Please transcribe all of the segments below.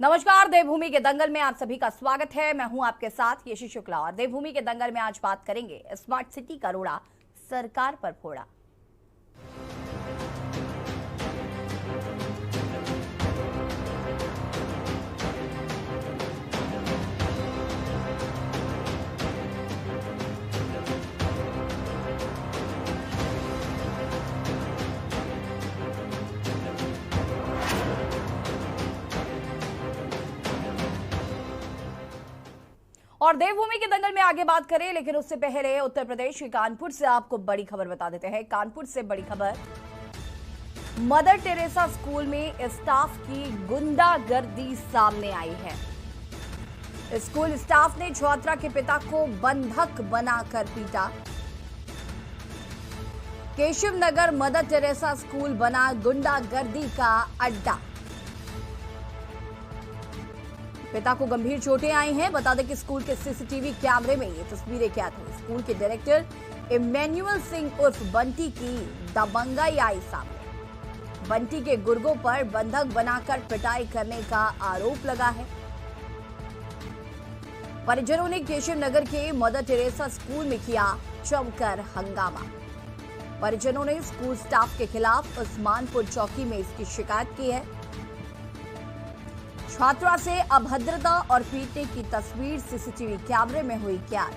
नमस्कार। देवभूमि के दंगल में आप सभी का स्वागत है। मैं हूं आपके साथ यशी शुक्ला और देवभूमि के दंगल में आज बात करेंगे स्मार्ट सिटी का रोड़ा सरकार पर फोड़ा। और देवभूमि के दंगल में आगे बात करें, लेकिन उससे पहले उत्तर प्रदेश के कानपुर से आपको बड़ी खबर बता देते हैं। कानपुर से बड़ी खबर, मदर टेरेसा स्कूल में स्टाफ की गुंडागर्दी सामने आई है। स्कूल स्टाफ ने छात्रा के पिता को बंधक बनाकर पीटा। Keshav Nagar Mother Teresa school बना गुंडागर्दी का अड्डा। पिता को गंभीर चोटें आई हैं। बता दें कि स्कूल के सीसीटीवी कैमरे में ये तस्वीरें क्या थी। स्कूल के डायरेक्टर इमैनुअल सिंह उर्फ बंटी की दबंगाई आई सामने। बंटी के गुर्गों पर बंधक बनाकर पिटाई करने का आरोप लगा है। परिजनों ने केशव नगर के मदर टेरेसा स्कूल में किया जमकर हंगामा। परिजनों ने स्कूल स्टाफ के खिलाफ उस्मानपुर चौकी में इसकी शिकायत की है। छात्रा से अभद्रता और पीटने की तस्वीर सीसीटीवी कैमरे में हुई कैद।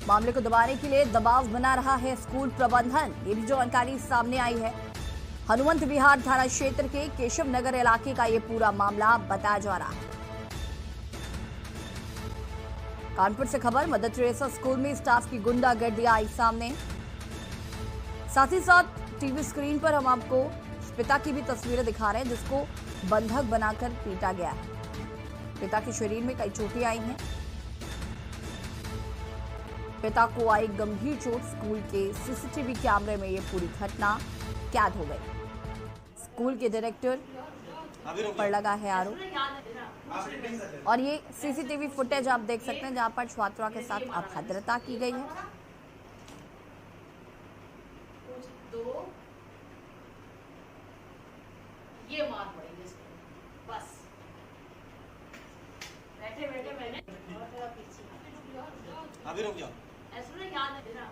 मामले को दबाने के लिए दबाव बना रहा है स्कूल प्रबंधन, ये भी जानकारी सामने आई है। हनुमंत विहार थाना क्षेत्र के केशव नगर इलाके का ये पूरा मामला बताया जा रहा है। कानपुर से खबर, मदर टेरेसा स्कूल में स्टाफ की गुंडागर्दी आई सामने। साथ ही साथ टीवी स्क्रीन पर हम आपको पिता की भी तस्वीरें दिखा रहे हैं, जिसको बंधक बनाकर पीटा गया है। पिता के शरीर में कई चोटें आई हैं। पिता को आई गंभीर चोट। स्कूल के सीसीटीवी कैमरे में यह पूरी घटना कैद हो गई। स्कूल के डायरेक्टर पर लगा है आरोप और ये सीसीटीवी फुटेज आप देख सकते हैं, जहां पर छात्रा के साथ अभद्रता की गई है। ये मार पड़ी बस बैठे बैठे मैंने अभी रुक जाओ। ऐसा ना याद है ना,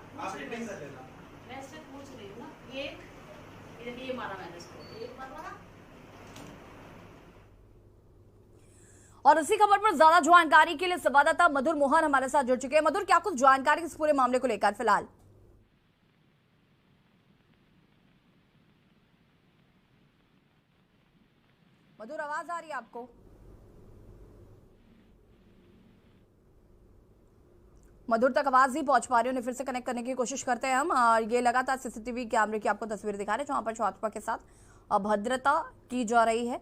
मैं इससे पूछ रही हूँ ना। ये मारा मैंने इसको, एक मारा। और इसी खबर पर ज्यादा जानकारी के लिए संवाददाता मधुर मोहन हमारे साथ जुड़ चुके हैं। मधुर, क्या कुछ जानकारी इस पूरे मामले को लेकर फिलहाल? मधुर, आवाज आ रही है आपको? मधुर तक आवाज नहीं पहुंच पा रही, उन्हें फिर से कनेक्ट करने की कोशिश करते हैं हम। और ये लगातार सीसीटीवी कैमरे की आपको तस्वीर दिखा रहे हैं, जहां पर छात्रा के साथ अभद्रता की जा रही है।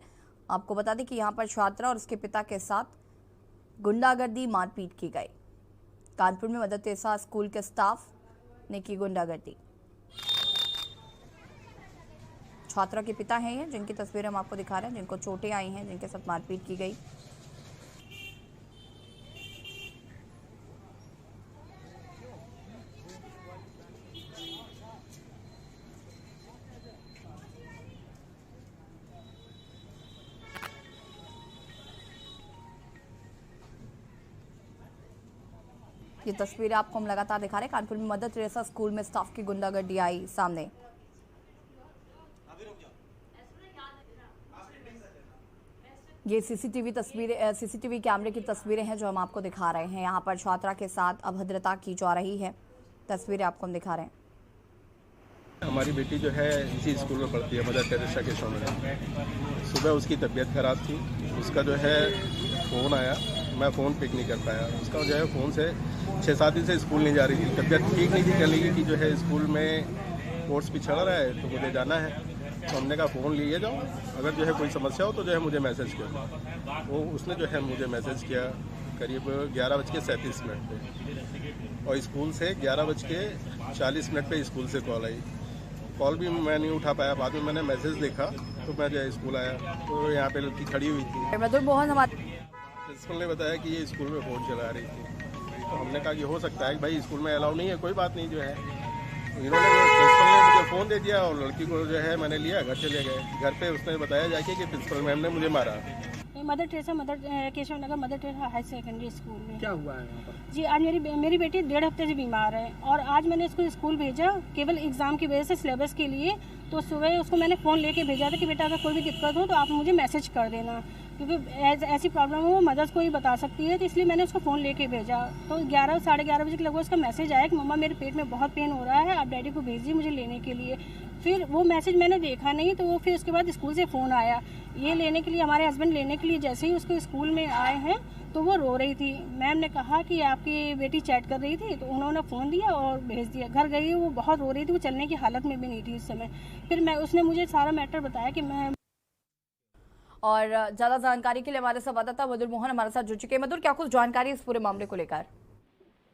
आपको बता दें कि यहां पर छात्रा और उसके पिता के साथ गुंडागर्दी मारपीट की गई। कानपुर में मदर टेरेसा स्कूल के स्टाफ ने की गुंडागर्दी। छात्रा के पिता हैं ये, जिनकी तस्वीरें हम आपको दिखा रहे हैं, जिनको चोटें आई हैं, जिनके साथ मारपीट की गई। ये तस्वीरें आपको हम लगातार दिखा रहे हैं। कानपुर में मदर टेरेसा स्कूल में स्टाफ की गुंडागर्दी आई सामने। ये सीसीटीवी कैमरे की तस्वीरें हैं जो हम आपको दिखा रहे हैं। यहाँ पर छात्रा के साथ अभद्रता की जा रही है। तस्वीरें आपको हम दिखा रहे हैं। हमारी बेटी जो है इसी स्कूल में पढ़ती है, मदर टेरेसा के शो में। सुबह उसकी तबीयत खराब थी, उसका जो है फ़ोन आया, मैं फ़ोन पिक नहीं कर पाया। उसका जो है फ़ोन से 6-7 दिन से स्कूल नहीं जा रही थी, तबीयत ठीक नहीं थी। चली गई कि जो है स्कूल में कोर्स भी चल रहा है तो मुझे जाना है। तो हमने कहा फ़ोन लिए जाओ, अगर जो है कोई समस्या हो तो जो है मुझे मैसेज किया। वो उसने जो है मुझे मैसेज किया करीब 11:37 पे, और स्कूल से 11:40 पे स्कूल से कॉल आई। कॉल भी मैं नहीं उठा पाया। बाद में मैंने मैसेज देखा तो मैं जो है स्कूल आया तो यहाँ पे लड़की खड़ी हुई थी। प्रिंसिपल ने बताया कि ये स्कूल में फ़ोन चला रही थी। तो हमने कहा कि हो सकता है कि भाई स्कूल में अलाउ नहीं है, कोई बात नहीं जो है। इन्होंने प्रिंसिपल ने मुझे फ़ोन दे दिया और लड़की को जो है मैंने लिया, घर चले गए। घर पे उसने बताया जाके कि प्रिंसिपल मैम ने मुझे मारा। Mother Teresa Keshav Nagar Mother Teresa high secondary school में क्या हुआ है यहाँ पर? जी, आज मेरी बेटी 1.5 हफ्ते से बीमार है और आज मैंने इसको स्कूल भेजा केवल एग्ज़ाम की वजह से, सिलेबस के लिए। तो सुबह उसको मैंने फ़ोन लेके भेजा था कि बेटा अगर कोई भी दिक्कत हो तो आप मुझे मैसेज कर देना, क्योंकि ऐसी प्रॉब्लम हो वो मदर्स को ही बता सकती है। तो इसलिए मैंने उसको फ़ोन लेके भेजा। तो 11 साढ़े 11 बजे के लगभग उसका मैसेज आया कि मम्मा मेरे पेट में बहुत पेन हो रहा है, आप डैडी को भेजिए मुझे लेने के लिए। फिर वो मैसेज मैंने देखा नहीं, तो वो फिर उसके बाद स्कूल से फ़ोन आया ये लेने के लिए, हमारे हस्बैंड लेने के लिए। जैसे ही उसको स्कूल में आए हैं तो वो रो रही थी। मैम ने कहा कि आपकी बेटी चैट कर रही थी, तो उन्होंने फ़ोन दिया और भेज दिया। घर गई, वो बहुत रो रही थी, वो चलने की हालत में भी नहीं थी उस समय। फिर उसने मुझे सारा मैटर बताया कि मैं। और ज्यादा जानकारी के लिए हमारे संवाददाता मधुर मोहन हमारे साथ जुड़ चुके हैं। मधुर, क्या कुछ जानकारी इस पूरे मामले को लेकर?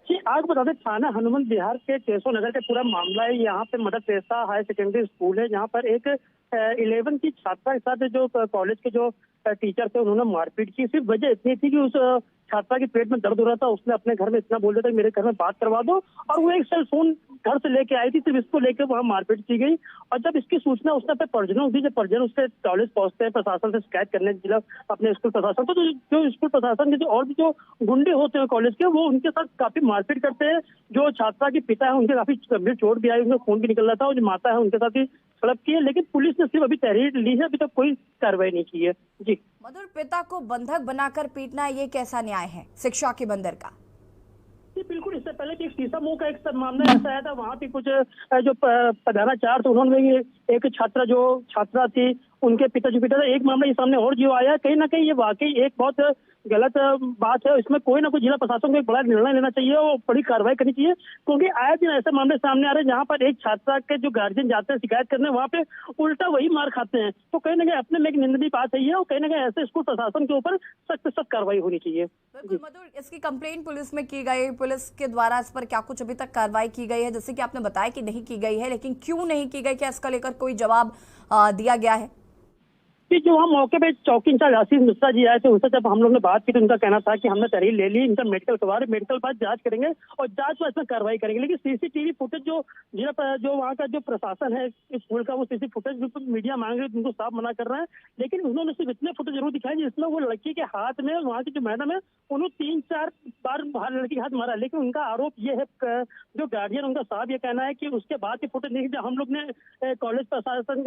जी, आपको बता दें थाना हनुमंत विहार के केशव नगर का पूरा मामला है। यहाँ पे mother Teresa high secondary school है, जहाँ पर एक 11 की छात्रा के साथ जो कॉलेज के जो टीचर थे उन्होंने मारपीट की। सिर्फ वजह इतनी थी कि उस छात्रा के पेट में दर्द हो रहा था। उसने अपने घर में इतना बोल दिया था कि मेरे घर में बात करवा दो, और वो एक सेल फोन घर से लेके आई थी। सिर्फ इसको लेकर वहाँ मारपीट की गई। और जब इसकी सूचना उसने अपने परिजनों दी, जब परिजन उसके कॉलेज पहुंचते हैं प्रशासन से शिकायत करने जिला अपने स्कूल प्रशासन को, तो जो स्कूल प्रशासन के जो और भी जो गुंडे होते हैं कॉलेज के, वो उनके साथ काफी मारपीट करते हैं। जो छात्रा के पिता है उनके काफी गंभीर चोट भी आई, उनका खून भी निकल रहा था, और जो माता है उनके साथ ही सड़क की है। लेकिन पुलिस ने सिर्फ अभी तहरीर ली है, अभी तक कोई कार्रवाई नहीं की है। जी मधुर, पिता को बंधक बनाकर पीटना ये कैसा न्याय है शिक्षा के बंदर का? जी बिल्कुल, इससे पहले कि शीशा मुंह का एक मामला ऐसा आया था। वहाँ पे कुछ जो प्रधानाचार्य थे उन्होंने एक छात्रा थी, उनके पिता था। एक मामला ये सामने और जो आया, कहीं ना कहीं ये वाकई एक बहुत गलत बात है। इसमें कोई ना कोई जिला प्रशासन को एक बड़ा निर्णय लेना चाहिए और बड़ी कार्रवाई करनी चाहिए, क्योंकि आए दिन ऐसे मामले सामने आ रहे हैं जहाँ पर एक छात्रा के जो गार्जियन जाते हैं शिकायत करने, वहाँ पे उल्टा वही मार खाते हैं। तो कहीं ना कहीं अपने में एक निंदनीय बात है ये, और कहीं ना कहीं ऐसे स्कूल प्रशासन के ऊपर सख्त सख्त कार्रवाई होनी चाहिए। बिल्कुल मधुर, इसकी कंप्लेंट पुलिस में की गई, पुलिस के द्वारा इस पर क्या कुछ अभी तक कार्रवाई की गई है? जैसे कि आपने बताया कि नहीं की गई है, लेकिन क्यों नहीं की गई, क्या इसका लेकर कोई जवाब दिया गया है? जो वहाँ मौके पे चौकी इंचार्ज आशीष मिश्रा जी आए थे, उनसे जब हम लोग ने बात की तो उनका कहना था कि हमने तहरीर ले ली, इनका मेडिकल करवा रहे, मेडिकल बाद जांच करेंगे और जांच में इसमें कार्रवाई करेंगे। लेकिन सीसीटीवी फुटेज जो वहाँ का जो प्रशासन है स्कूल का, वो सीसी फुटेज मीडिया मांग रही है, उनको साफ मना कर रहे हैं। लेकिन उन्होंने सिर्फ इतने फुटेज जरूर दिखाए जिसमें वो लड़की के हाथ में, वहाँ की जो मैडम है उन्होंने 3-4 बार लड़की के हाथ मारा। लेकिन उनका आरोप ये है, जो गार्जियन उनका साहब ये कहना है कि उसके बाद की फुटेज नहीं, जब हम लोग ने कॉलेज प्रशासन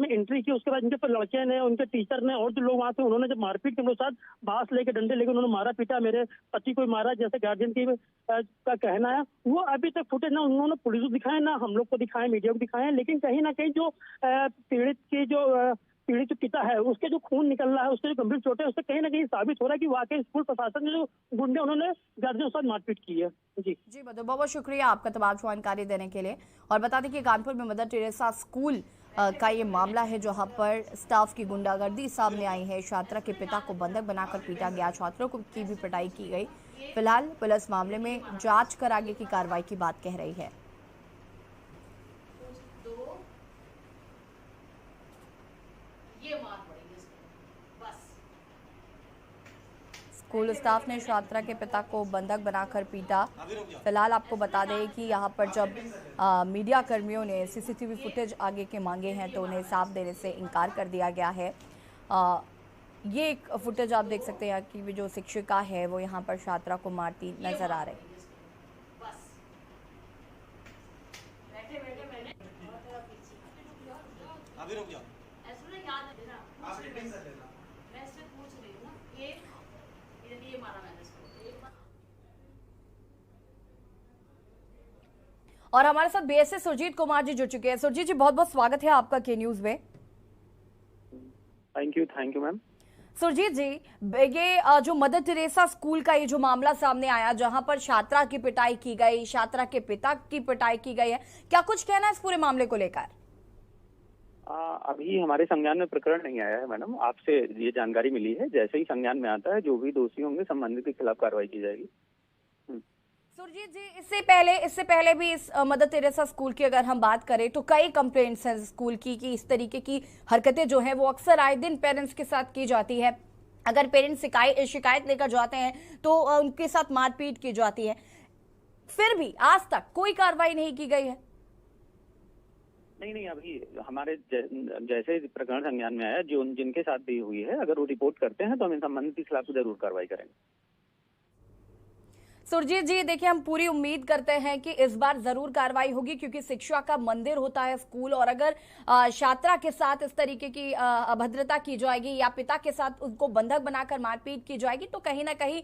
में एंट्री की, उसके बाद इनके लड़के ने, उनके टीचर ने और जो लोग वहाँ थे उन्होंने जब मारपीट के साथ बांस लेके, डंडे लेके उन्होंने मारा पीटा, मेरे पति को मारा, जैसे गार्जियन की का कहना है। वो अभी तक फुटेज ना उन्होंने पुलिस को दिखाए, ना हम लोग को दिखाए, मीडिया को दिखाए। लेकिन कहीं ना कहीं जो पीड़ित पिता है उसके जो खून निकल रहा है, उसके जो गंभीर चोटें, उससे कहीं ना कहीं साबित हो रहा है कि वाकई स्कूल प्रशासन ने जो गुंडे उन्होंने गार्जियन के साथ मारपीट की है। जी मधुर, बहुत बहुत शुक्रिया आपका तमाम जानकारी देने के लिए। और बता दें कि कानपुर में मदर टेरेसा स्कूल का ये मामला है, जहां पर स्टाफ की गुंडागर्दी सामने आई है। छात्रा के पिता को बंधक बनाकर पीटा गया, छात्रों की भी पिटाई की गई। फिलहाल पुलिस मामले में जांच कर आगे की कार्रवाई की बात कह रही है। ये मार पड़ेगी बस। स्कूल स्टाफ ने छात्रा के पिता को बंधक बनाकर पीटा। फिलहाल आपको बता दें कि यहाँ पर जब मीडिया कर्मियों ने सीसीटीवी फुटेज आगे के मांगे हैं तो उन्हें साफ देने से इनकार कर दिया गया है। ये एक फुटेज आप देख सकते हैं कि जो शिक्षिका है वो यहाँ पर छात्रा को मारती नजर आ रही। और हमारे साथ बीएसए सुरजीत कुमार जी जुड़ चुके हैं। सुरजीत जी, बहुत बहुत स्वागत है आपका के न्यूज में। Thank you ma'am. Surjit ji, ये जो मदर टेरेसा स्कूल का ये जो मामला सामने आया, जहां पर छात्रा की पिटाई की गई, छात्रा के पिता की पिटाई की गई है, क्या कुछ कहना है इस पूरे मामले को लेकर? अभी हमारे संज्ञान में प्रकरण नहीं आया है मैडम, आपसे ये जानकारी मिली है। जैसे ही संज्ञान में आता है जो भी दोषी होंगे संबंधित के खिलाफ कार्रवाई की जाएगी। सुरजीत जी, इससे पहले भी इस मदर टेरेसा स्कूल की अगर हम बात करें तो कई कंप्लेंट्स हैं स्कूल की कि इस तरीके की हरकतें जो हैं वो अक्सर आए दिन पेरेंट्स के साथ की जाती है। अगर पेरेंट्स शिकायत लेकर जाते हैं तो उनके साथ मारपीट की जाती है। फिर भी आज तक कोई कार्रवाई नहीं की गई है। नहीं, अभी हमारे जैसे प्रकरण संज्ञान में आया, जो जिनके साथ भी हुई है, अगर वो रिपोर्ट करते हैं तो हम इन संबंधित के खिलाफ जरूर कार्रवाई करेंगे। सुरजीत जी, देखिए हम पूरी उम्मीद करते हैं कि इस बार जरूर कार्रवाई होगी, क्योंकि शिक्षा का मंदिर होता है स्कूल, और अगर छात्रा के साथ इस तरीके की अभद्रता की जाएगी या पिता के साथ उनको बंधक बनाकर मारपीट की जाएगी, तो कहीं ना कहीं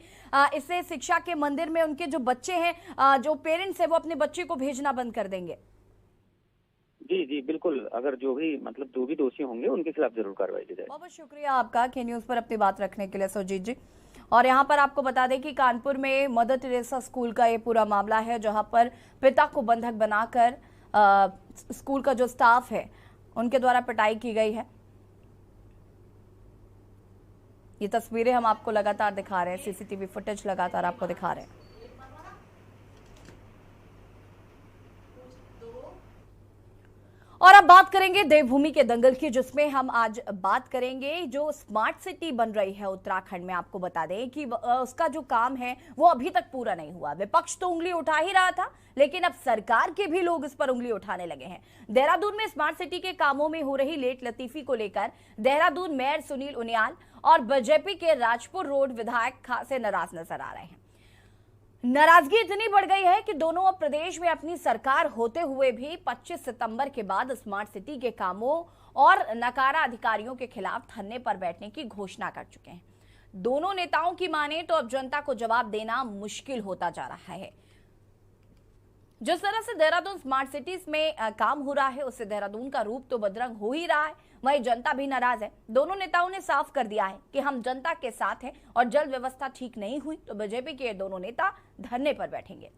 इससे शिक्षा के मंदिर में उनके जो बच्चे हैं, जो पेरेंट्स हैं, वो अपने बच्चे को भेजना बंद कर देंगे। जी बिल्कुल, अगर जो भी दोषी होंगे उनके खिलाफ जरूर कार्रवाई की जाएगी। बहुत बहुत शुक्रिया आपका के न्यूज पर अपनी बात रखने के लिए सुरजीत जी। और यहाँ पर आपको बता दें कि कानपुर में मदर टेरेसा स्कूल का ये पूरा मामला है, जहाँ पर पिता को बंधक बनाकर स्कूल का जो स्टाफ है उनके द्वारा पिटाई की गई है। ये तस्वीरें हम आपको लगातार दिखा रहे हैं, सीसीटीवी फुटेज लगातार आपको दिखा रहे हैं। और अब बात करेंगे देवभूमि के दंगल की, जिसमें हम आज बात करेंगे जो स्मार्ट सिटी बन रही है उत्तराखंड में। आपको बता दें कि उसका जो काम है वो अभी तक पूरा नहीं हुआ। विपक्ष तो उंगली उठा ही रहा था, लेकिन अब सरकार के भी लोग इस पर उंगली उठाने लगे हैं। देहरादून में स्मार्ट सिटी के कामों में हो रही लेट लतीफी को लेकर देहरादून मेयर सुनील उनियाल और बीजेपी के राजपुर रोड विधायक खासे नाराज नजर आ रहे हैं। नाराजगी इतनी बढ़ गई है कि दोनों अब प्रदेश में अपनी सरकार होते हुए भी 25 सितंबर के बाद स्मार्ट सिटी के कामों और नकारा अधिकारियों के खिलाफ धरने पर बैठने की घोषणा कर चुके हैं। दोनों नेताओं की माने तो अब जनता को जवाब देना मुश्किल होता जा रहा है। जिस तरह से देहरादून स्मार्ट सिटीज में काम हो रहा है, उससे देहरादून का रूप तो बदरंग हो ही रहा है, वहीं जनता भी नाराज है। दोनों नेताओं ने साफ कर दिया है कि हम जनता के साथ हैं और जल व्यवस्था ठीक नहीं हुई तो बीजेपी के दोनों नेता धरने पर बैठेंगे।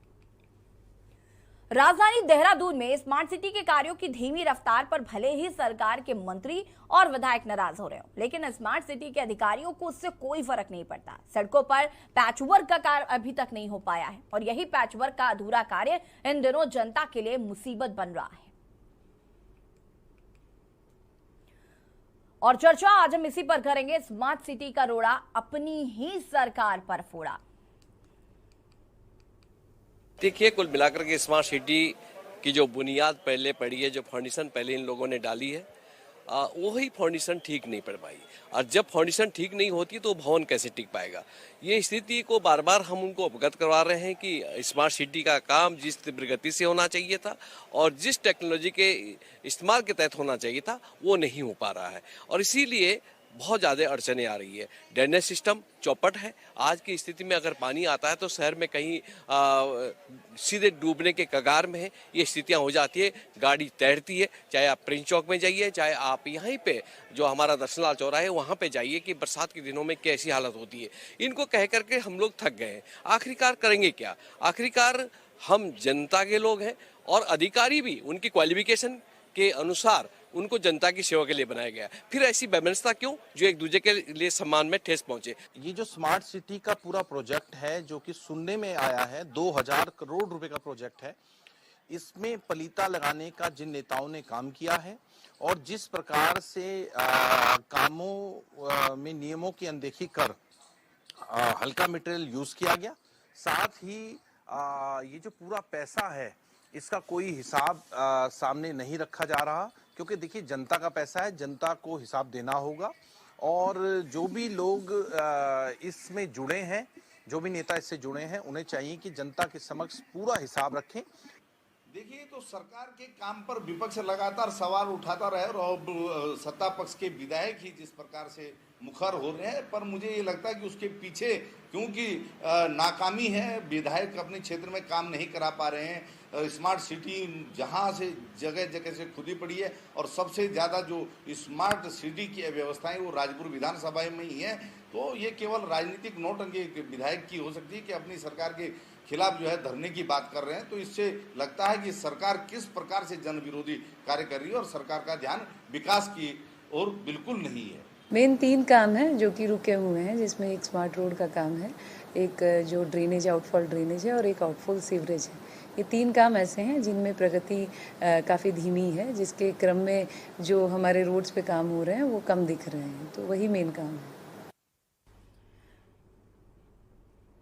राजधानी देहरादून में स्मार्ट सिटी के कार्यों की धीमी रफ्तार पर भले ही सरकार के मंत्री और विधायक नाराज हो रहे हो, लेकिन स्मार्ट सिटी के अधिकारियों को उससे कोई फर्क नहीं पड़ता। सड़कों पर पैचवर्क का कार्य अभी तक नहीं हो पाया है और यही पैचवर्क का अधूरा कार्य इन दिनों जनता के लिए मुसीबत बन रहा है। और चर्चा आज हम इसी पर करेंगे। स्मार्ट सिटी का रोड़ा अपनी ही सरकार पर फोड़ा। देखिए, कुल मिलाकर के स्मार्ट सिटी की जो बुनियाद पहले पड़ी है, जो फाउंडेशन पहले इन लोगों ने डाली है, वही फाउंडेशन ठीक नहीं पड़ पाई। और जब फाउंडेशन ठीक नहीं होती तो भवन कैसे टिक पाएगा। ये स्थिति को बार बार हम उनको अवगत करवा रहे हैं कि स्मार्ट सिटी का काम जिस तीव्र गति से होना चाहिए था और जिस टेक्नोलॉजी के इस्तेमाल के तहत होना चाहिए था, वो नहीं हो पा रहा है और इसीलिए बहुत ज़्यादा अड़चने आ रही है। ड्रेनेज सिस्टम चौपट है। आज की स्थिति में अगर पानी आता है तो शहर में कहीं सीधे डूबने के कगार में है। ये स्थितियां हो जाती है, गाड़ी तैरती है। चाहे आप प्रिंस चौक में जाइए, चाहे आप यहीं पे जो हमारा दर्शनलाल चौराहा है वहाँ पे जाइए कि बरसात के दिनों में कैसी हालत होती है। इनको कह करके हम लोग थक गए हैं। आखिरकार करेंगे क्या? आखिरकार हम जनता के लोग हैं और अधिकारी भी उनकी क्वालिफिकेशन के अनुसार उनको जनता की सेवा के लिए बनाया गया। फिर ऐसी व्यवस्था क्यों जो एक दूसरे के लिए सम्मान में ठेस पहुंचे। ये जो स्मार्ट सिटी का पूरा प्रोजेक्ट है, जो कि सुनने में आया है 2000 करोड़ रुपए का प्रोजेक्ट है, इसमें पलीता लगाने का जिन नेताओं ने काम किया है और जिस प्रकार से कामों में नियमों की अनदेखी कर हल्का मटेरियल यूज किया गया, साथ ही ये जो पूरा पैसा है इसका कोई हिसाब सामने नहीं रखा जा रहा, क्योंकि देखिए जनता का पैसा है, जनता को हिसाब देना होगा और जो भी लोग इसमें जुड़े हैं, जो भी नेता इससे जुड़े हैं, उन्हें चाहिए कि जनता के समक्ष पूरा हिसाब रखें। देखिए, तो सरकार के काम पर विपक्ष लगातार सवाल उठाता रहे और सत्ता पक्ष के विधायक ही जिस प्रकार से मुखर हो रहे हैं, पर मुझे ये लगता है कि उसके पीछे क्योंकि नाकामी है, विधायक अपने क्षेत्र में काम नहीं करा पा रहे हैं। स्मार्ट सिटी जहां से जगह जगह से खुदी पड़ी है और सबसे ज़्यादा जो स्मार्ट सिटी की व्यवस्थाएं वो राजपुर विधानसभा में ही है। तो ये केवल राजनीतिक नौटंकी विधायक की हो सकती है कि अपनी सरकार के खिलाफ जो है धरने की बात कर रहे हैं। तो इससे लगता है कि सरकार किस प्रकार से जन विरोधी कार्य कर रही है और सरकार का ध्यान विकास की ओर बिल्कुल नहीं है। मेन 3 काम है जो कि रुके हुए हैं, जिसमें एक स्मार्ट रोड का काम है, एक जो ड्रेनेज आउटफॉल ड्रेनेज है और एक आउटफॉल सीवरेज है। ये 3 काम ऐसे हैं जिनमें प्रगति काफ़ी धीमी है, जिसके क्रम में जो हमारे रोड्स पे काम हो रहे हैं वो कम दिख रहे हैं। तो वही मेन काम है।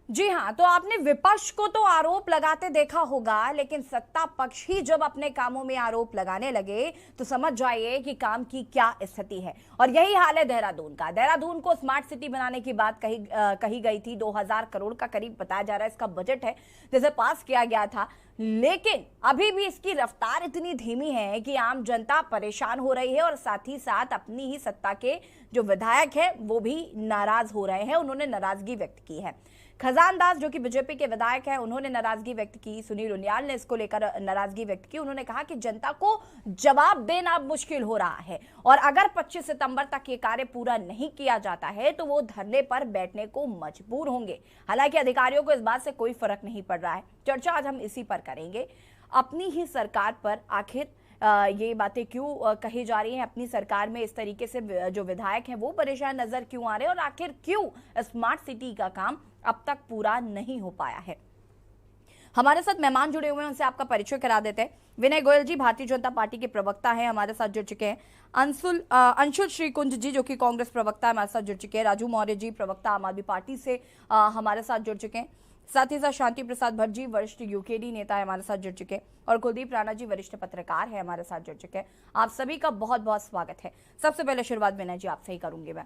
जी हाँ, तो आपने विपक्ष को तो आरोप लगाते देखा होगा, लेकिन सत्ता पक्ष ही जब अपने कामों में आरोप लगाने लगे तो समझ जाइए कि काम की क्या स्थिति है। और यही हाल है देहरादून का। देहरादून को स्मार्ट सिटी बनाने की बात कही गई थी। 2000 करोड़ का करीब बताया जा रहा है इसका बजट है जिसे पास किया गया था, लेकिन अभी भी इसकी रफ्तार इतनी धीमी है कि आम जनता परेशान हो रही है और साथ ही साथ अपनी ही सत्ता के जो विधायक है वो भी नाराज हो रहे हैं। उन्होंने नाराजगी व्यक्त की है। खजान दास जो कि बीजेपी के विधायक हैं, उन्होंने नाराजगी व्यक्त की। सुनील उनियाल ने इसको लेकर नाराजगी व्यक्त की। उन्होंने कहा कि जनता को जवाब देना मुश्किल हो रहा है और अगर 25 सितंबर तक ये कार्य पूरा नहीं किया जाता है तो वो धरने पर बैठने को मजबूर होंगे। हालांकि अधिकारियों को इस बात से कोई फर्क नहीं पड़ रहा है। चर्चा आज हम इसी पर करेंगे। अपनी ही सरकार पर आखिर ये बातें क्यों कही जा रही हैं, अपनी सरकार में इस तरीके से जो विधायक हैं वो परेशान नजर क्यों आ रहे हैं और आखिर क्यों स्मार्ट सिटी का काम अब तक पूरा नहीं हो पाया है। हमारे साथ मेहमान जुड़े हुए हैं, उनसे आपका परिचय करा देते हैं। विनय गोयल जी भारतीय जनता पार्टी के प्रवक्ता हैं, हमारे साथ जुड़ चुके हैं। अंशुल श्रीकुंज जी जो कि कांग्रेस प्रवक्ता है, हमारे साथ जुड़ चुके हैं। राजू मौर्य जी प्रवक्ता आम आदमी पार्टी से हमारे साथ जुड़ चुके हैं। साथ ही साथ शांति प्रसाद भट्ट जी वरिष्ठ यूकेडी नेता है, हमारे साथ जुड़ चुके हैं। और कुलदीप राणा जी वरिष्ठ पत्रकार है, हमारे साथ जुड़ चुके हैं। आप सभी का बहुत बहुत स्वागत है। सबसे पहले शुरुआत विनय जी आपसे ही करूंगी मैं।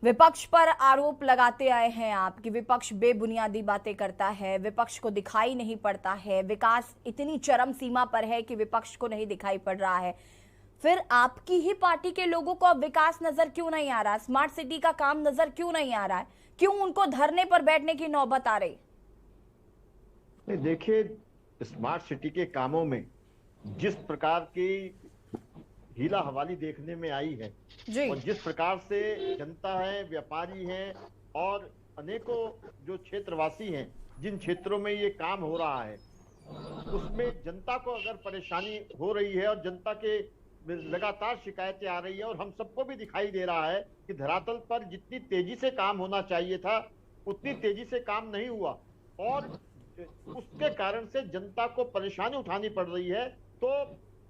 विपक्ष पर आरोप लगाते आए हैं आप कि विपक्ष बेबुनियादी बातें करता है, विपक्ष को दिखाई नहीं पड़ता है, विकास इतनी चरम सीमा पर है कि विपक्ष को नहीं दिखाई पड़ रहा है। फिर आपकी ही पार्टी के लोगों को अब विकास नजर क्यों नहीं आ रहा, स्मार्ट सिटी का काम नजर क्यों नहीं आ रहा है, क्यों उनको धरने पर बैठने की नौबत आ रही? नहीं, देखिए स्मार्ट सिटी के कामों में जिस प्रकार की हीला हवाली देखने में आई है और जिस प्रकार से जनता है, व्यापारी हैं और अनेकों जो क्षेत्रवासी हैं जिन क्षेत्रों में ये काम हो रहा है, उसमें जनता को अगर परेशानी हो रही है और जनता के लगातार शिकायतें आ रही है और हम सबको भी दिखाई दे रहा है कि धरातल पर जितनी तेजी से काम होना चाहिए था उतनी तेजी से काम नहीं हुआ और उसके कारण से जनता को परेशानी उठानी पड़ रही है। तो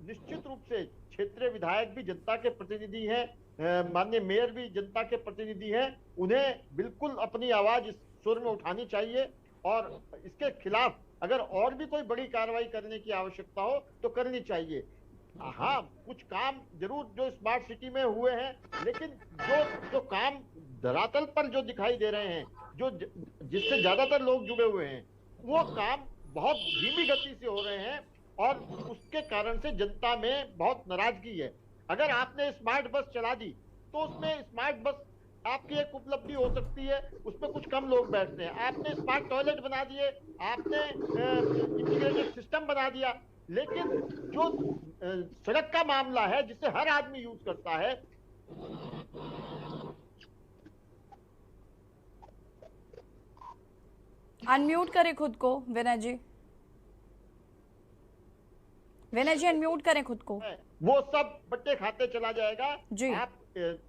निश्चित रूप से क्षेत्रीय विधायक भी जनता के प्रतिनिधि हैं, माननीय मेयर भी जनता के प्रतिनिधि हैं, उन्हें बिल्कुल अपनी आवाज इस सुर में उठानी चाहिए और इसके खिलाफ अगर और भी कोई बड़ी कार्रवाई करने की आवश्यकता हो तो करनी चाहिए। हाँ, कुछ काम जरूर जो स्मार्ट सिटी में हुए हैं, लेकिन जो काम धरातल पर जो दिखाई दे रहे हैं, जो जिससे ज्यादातर लोग जुड़े हुए हैं, वो काम बहुत धीमी गति से हो रहे हैं और उसके कारण से जनता में बहुत नाराजगी है। अगर आपने स्मार्ट बस चला दी तो उसमें स्मार्ट बस आपकी एक उपलब्धि हो सकती है, उसमें कुछ कम लोग बैठते हैं। आपने स्मार्ट टॉयलेट बना दिए, आपने इंटीग्रेटेड सिस्टम बना दिया, लेकिन जो सड़क का मामला है जिसे हर आदमी यूज करता है, अनम्यूट करें खुद को विनय जी। विनय जी अनम्यूट करें खुद को। वो सब बट्टे खाते चला जाएगा जी। आप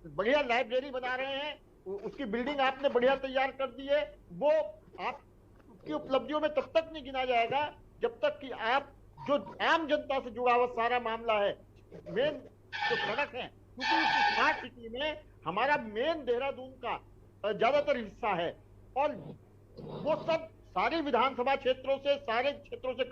बढ़िया लाइब्रेरी बना रहे हैं, उसकी बिल्डिंग आपने बढ़िया तैयार कर दी है, वो आपकी उपलब्धियों में तब तक नहीं गिना जाएगा जब तक कि आप जो आम जनता से जुड़ा हुआ सारा मामला है, मेन जो सड़क है, क्योंकि इस स्मार्ट सिटी में हमारा मेन देहरादून का ज्यादातर हिस्सा है और वो सब सारे विधानसभा क्षेत्रों से, सारे क्षेत्रों से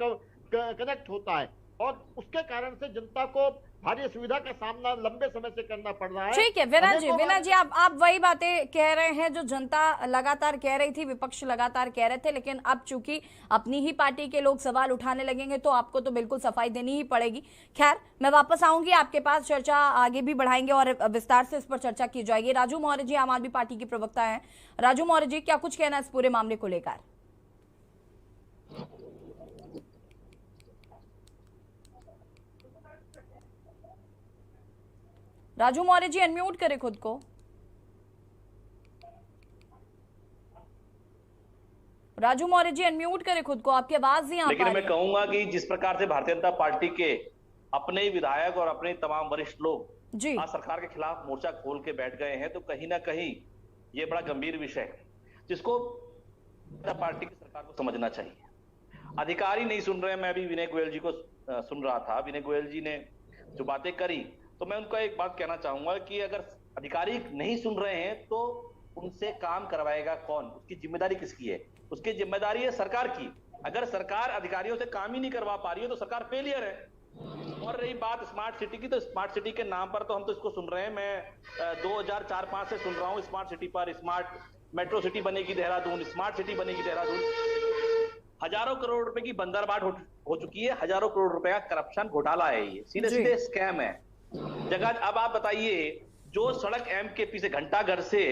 कनेक्ट होता है और उसके कारण से जनता को भारी असुविधा का सामना लंबे समय से करना पड़ रहा है। ठीक है विनय जी आप वही बातें कह रहे हैं जो जनता लगातार कह रही थी, विपक्ष लगातार कह रहे थे, लेकिन अब चूंकि अपनी ही पार्टी के लोग सवाल उठाने लगेंगे तो आपको तो बिल्कुल सफाई देनी ही पड़ेगी। खैर, मैं वापस आऊंगी आपके पास, चर्चा आगे भी बढ़ाएंगे और विस्तार से इस पर चर्चा की जाएगी। राजू मौर्य जी आम आदमी पार्टी के प्रवक्ता है। राजू मौर्य जी, क्या कुछ कहना है इस पूरे मामले को लेकर? राजू मौर्य जी अनम्यूट करें खुद को। राजू मौर्य जी अनम्यूट करें खुद को, आपकी आवाज नहीं आ पा रही। लेकिन मैं कहूंगा कि जिस प्रकार से भारतीय जनता पार्टी के अपने विधायक और अपने तमाम वरिष्ठ लोग जी आज सरकार के खिलाफ मोर्चा खोल के बैठ गए हैं, तो कहीं ना कहीं ये बड़ा गंभीर विषय है जिसको पार्टी की सरकार को समझना चाहिए। अधिकारी नहीं सुन रहे। मैं अभी विनय गोयल जी को सुन रहा था, विनय गोयल जी ने जो बातें करी, तो मैं उनको एक बात कहना चाहूंगा कि अगर अधिकारी नहीं सुन रहे हैं तो उनसे काम करवाएगा कौन? उसकी जिम्मेदारी किसकी है? उसकी जिम्मेदारी है सरकार की। अगर सरकार अधिकारियों से काम ही नहीं करवा पा रही है तो सरकार फेलियर है। और रही बात स्मार्ट सिटी की, तो स्मार्ट सिटी के नाम पर तो हम तो इसको सुन रहे हैं, मैं 2004-05 से सुन रहा हूँ स्मार्ट सिटी पर, स्मार्ट मेट्रो सिटी बनेगी देहरादून, स्मार्ट सिटी बनेगी देहरादून। हजारों करोड़ रुपए की बंदरबाट हो चुकी है, हजारों करोड़ रुपए का करप्शन घोटाला है, ये सीधे सीधे स्कैम है जगह। अब आप बताइए, जो सड़क एमकेपी से घंटाघर से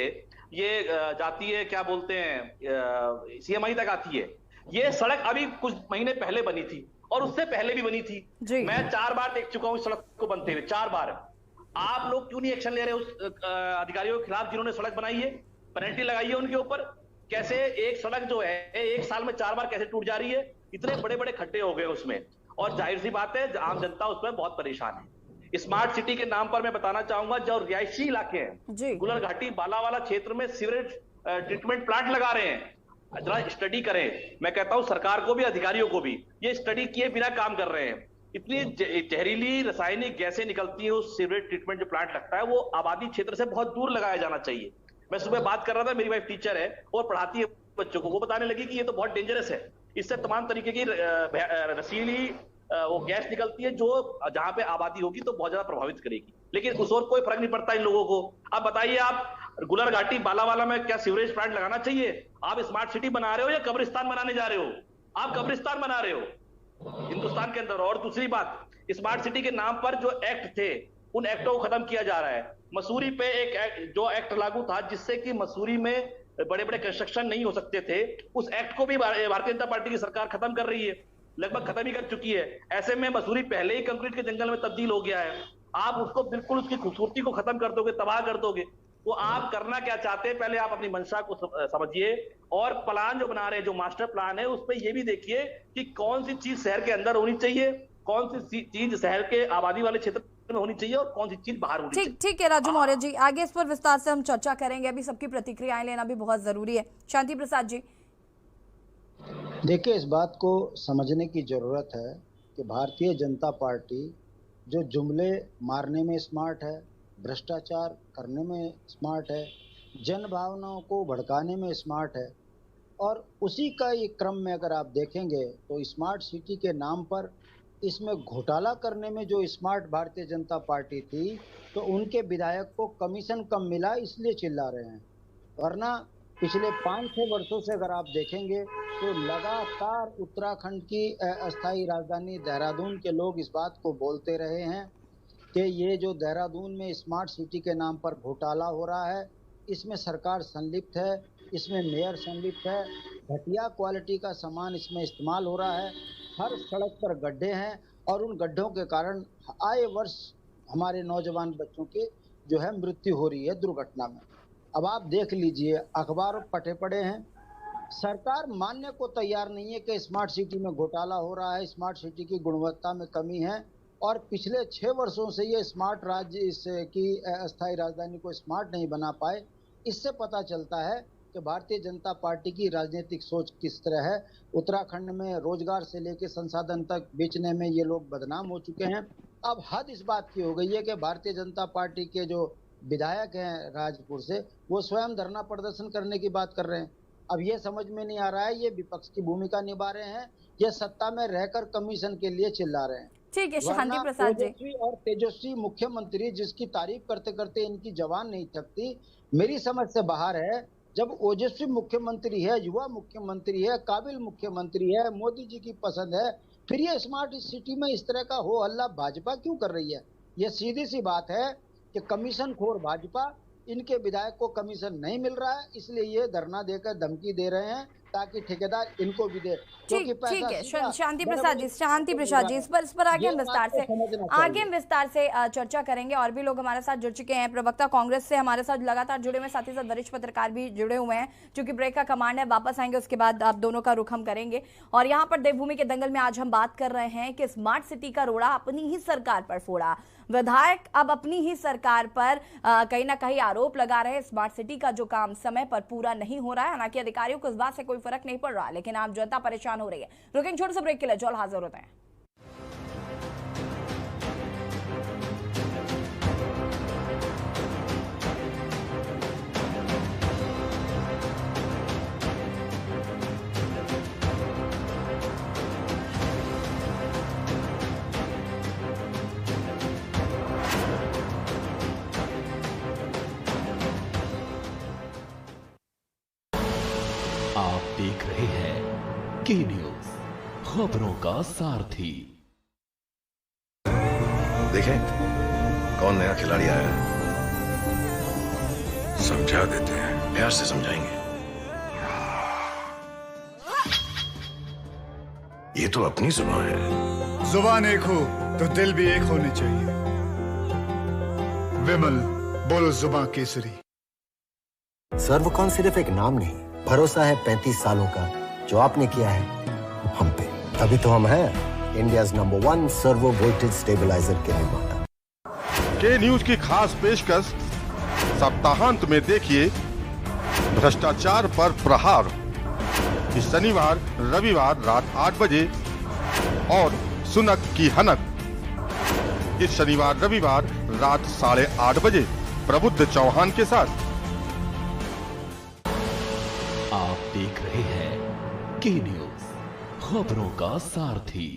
ये जाती है, क्या बोलते हैं, सीएमआई तक आती है, ये सड़क अभी कुछ महीने पहले बनी थी और उससे पहले भी बनी थी। मैं 4 बार देख चुका हूं इस सड़क को बनते हुए, 4 बार। आप लोग क्यों नहीं एक्शन ले रहे उस अधिकारियों के खिलाफ जिन्होंने सड़क बनाई है? पेनल्टी लगाई है उनके ऊपर। कैसे एक सड़क जो है 1 साल में 4 बार कैसे टूट जा रही है? इतने बड़े बड़े खड्डे हो गए उसमें, और जाहिर सी बात है आम जनता उसमें बहुत परेशान है। स्मार्ट सिटी के नाम पर मैं बताना चाहूंगा, जो रिहायशी इलाके हैं गुलर घाटी बालावाला क्षेत्र में सीवरेज ट्रीटमेंट प्लांट लगा रहे हैं। जरा स्टडी करें, मैं कहता हूं सरकार को भी, अधिकारियों को भी, ये स्टडी किए बिना काम कर रहे हैं। इतनी जहरीली रासायनिक गैसें निकलती है उस सीवरेज ट्रीटमेंट जो प्लांट लगता है, वो आबादी क्षेत्र से बहुत दूर लगाया जाना चाहिए। मैं सुबह बात कर रहा था, मेरी वाइफ टीचर है और पढ़ाती है बच्चों को, वो बताने लगी कि ये तो बहुत डेंजरस है, इससे तमाम तरीके की रसीली वो गैस निकलती है जो जहां पे आबादी होगी तो बहुत ज्यादा प्रभावित करेगी, लेकिन उस और कोई फर्क नहीं पड़ता इन लोगों को। अब बताइए, आप गुलर घाटी बालावाला में क्या सीवरेज प्लांट लगाना चाहिए? आप स्मार्ट सिटी बना रहे हो या कब्रिस्तान बनाने जा रहे हो? आप कब्रिस्तान बना रहे हो हिंदुस्तान के अंदर। और दूसरी बात, स्मार्ट सिटी के नाम पर जो एक्ट थे, उन एक्टों को खत्म किया जा रहा है। मसूरी पे एक जो एक्ट लागू था जिससे कि मसूरी में बड़े बड़े कंस्ट्रक्शन नहीं हो सकते थे, उस एक्ट को भी भारतीय जनता पार्टी की सरकार खत्म कर रही है, लगभग खत्म ही कर चुकी है। ऐसे में मसूरी पहले ही कंक्रीट के जंगल में तब्दील हो गया है, आप उसको बिल्कुल उसकी खूबसूरती को खत्म कर दोगे, तबाह कर दोगे। तो आप करना क्या चाहते हैं, पहले आप अपनी मंशा को समझिए, और प्लान जो बना रहे हैं, जो मास्टर प्लान है, उस पर यह भी देखिए कि कौन सी चीज शहर के अंदर होनी चाहिए, कौन सी चीज शहर के आबादी वाले क्षेत्र में होनी चाहिए और कौन सी चीज बाहर होनी चाहिए। ठीक है राजू मौर्य जी, आगे इस पर विस्तार से हम चर्चा करेंगे, अभी सबकी प्रतिक्रियाएं लेना भी बहुत जरूरी है। शांति प्रसाद जी, देखिए, इस बात को समझने की जरूरत है कि भारतीय जनता पार्टी जो जुमले मारने में स्मार्ट है, भ्रष्टाचार करने में स्मार्ट है, जन भावनाओं को भड़काने में स्मार्ट है, और उसी का ये क्रम में अगर आप देखेंगे तो स्मार्ट सिटी के नाम पर इसमें घोटाला करने में जो स्मार्ट भारतीय जनता पार्टी थी, तो उनके विधायक को कमीशन कम मिला इसलिए चिल्ला रहे हैं। वरना पिछले 5-6 वर्षों से अगर आप देखेंगे तो लगातार उत्तराखंड की अस्थायी राजधानी देहरादून के लोग इस बात को बोलते रहे हैं कि ये जो देहरादून में स्मार्ट सिटी के नाम पर घोटाला हो रहा है, इसमें सरकार संलिप्त है, इसमें मेयर संलिप्त है, घटिया क्वालिटी का सामान इसमें इस्तेमाल हो रहा है, हर सड़क पर गड्ढे हैं और उन गड्ढों के कारण आए वर्ष हमारे नौजवान बच्चों की जो है मृत्यु हो रही है दुर्घटना में। अब आप देख लीजिए, अखबार पटे पड़े हैं, सरकार मानने को तैयार नहीं है कि स्मार्ट सिटी में घोटाला हो रहा है, स्मार्ट सिटी की गुणवत्ता में कमी है, और पिछले 6 वर्षों से ये स्मार्ट राज्य की अस्थायी राजधानी को स्मार्ट नहीं बना पाए। इससे पता चलता है कि भारतीय जनता पार्टी की राजनीतिक सोच किस तरह है। उत्तराखंड में रोजगार से लेकर संसाधन तक बेचने में ये लोग बदनाम हो चुके हैं। अब हद इस बात की हो गई है कि भारतीय जनता पार्टी के जो विधायक हैं राजपुर से, वो स्वयं धरना प्रदर्शन करने की बात कर रहे हैं। अब ये समझ में नहीं आ रहा है ये विपक्ष की भूमिका निभा रहे हैं, ये सत्ता में रहकर कमीशन के लिए चिल्ला रहे हैं। ठीक है शांति प्रसाद जी। और तेजस्वी मुख्यमंत्री जिसकी तारीफ करते करते इनकी जबान नहीं थकती, मेरी समझ से बाहर है। जब ओजस्वी मुख्यमंत्री है, युवा मुख्यमंत्री है, काबिल मुख्यमंत्री है, मोदी जी की पसंद है, फिर ये स्मार्ट सिटी में इस तरह का हो हल्ला भाजपा क्यों कर रही है? ये सीधी सी बात है कि कमीशन खोर भाजपा, इनके विधायक को कमीशन नहीं मिल रहा है, इसलिए ये धरना देकर धमकी दे रहे हैं ताकि ठेकेदार इनको भी दे। ठीक है शांति प्रसाद जी, इस पर आगे हम विस्तार से चर्चा करेंगे। और भी लोग हमारे साथ जुड़ चुके हैं, प्रवक्ता कांग्रेस से हमारे साथ लगातार जुड़े हुए, साथ ही साथ वरिष्ठ पत्रकार भी जुड़े हुए हैं। क्योंकि ब्रेक का कमांड है, वापस आएंगे उसके बाद आप दोनों का रुख हम करेंगे। और यहाँ पर देवभूमि के दंगल में आज हम बात कर रहे हैं कि स्मार्ट सिटी का रोड़ा अपनी ही सरकार पर फोड़ा। विधायक अब अपनी ही सरकार पर कहीं ना कहीं आरोप लगा रहे हैं, स्मार्ट सिटी का जो काम समय पर पूरा नहीं हो रहा है। हालांकि अधिकारियों को इस बात से कोई फर्क नहीं पड़ रहा, लेकिन आम जनता परेशान हो रही है। रुकेंगे छोटे से ब्रेक के लिए, जल्द हाजिर होते हैं। आप देख रहे हैं के न्यूज, खबरों का सारथी। देखें कौन नया खिलाड़ी आया है, समझा देते हैं, प्यार से समझाएंगे। ये तो अपनी जुबान है। जुबान एक हो तो दिल भी एक होने चाहिए। विमल, बोलो जुबान केसरी। सर्वकॉन सिर्फ एक नाम नहीं, भरोसा है 35 सालों का जो आपने किया है हम पे। तभी तो हम हैं India's number 1 servo voltage stabiliser के निर्माता। के न्यूज की खास पेशकश सप्ताहांत में देखिए भ्रष्टाचार पर प्रहार, इस शनिवार रविवार रात 8 बजे और सुनक की हनक इस शनिवार रविवार रात 8:30 बजे प्रबुद्ध चौहान के साथ। आप देख रहे हैं के न्यूज, खबरों का सारथी।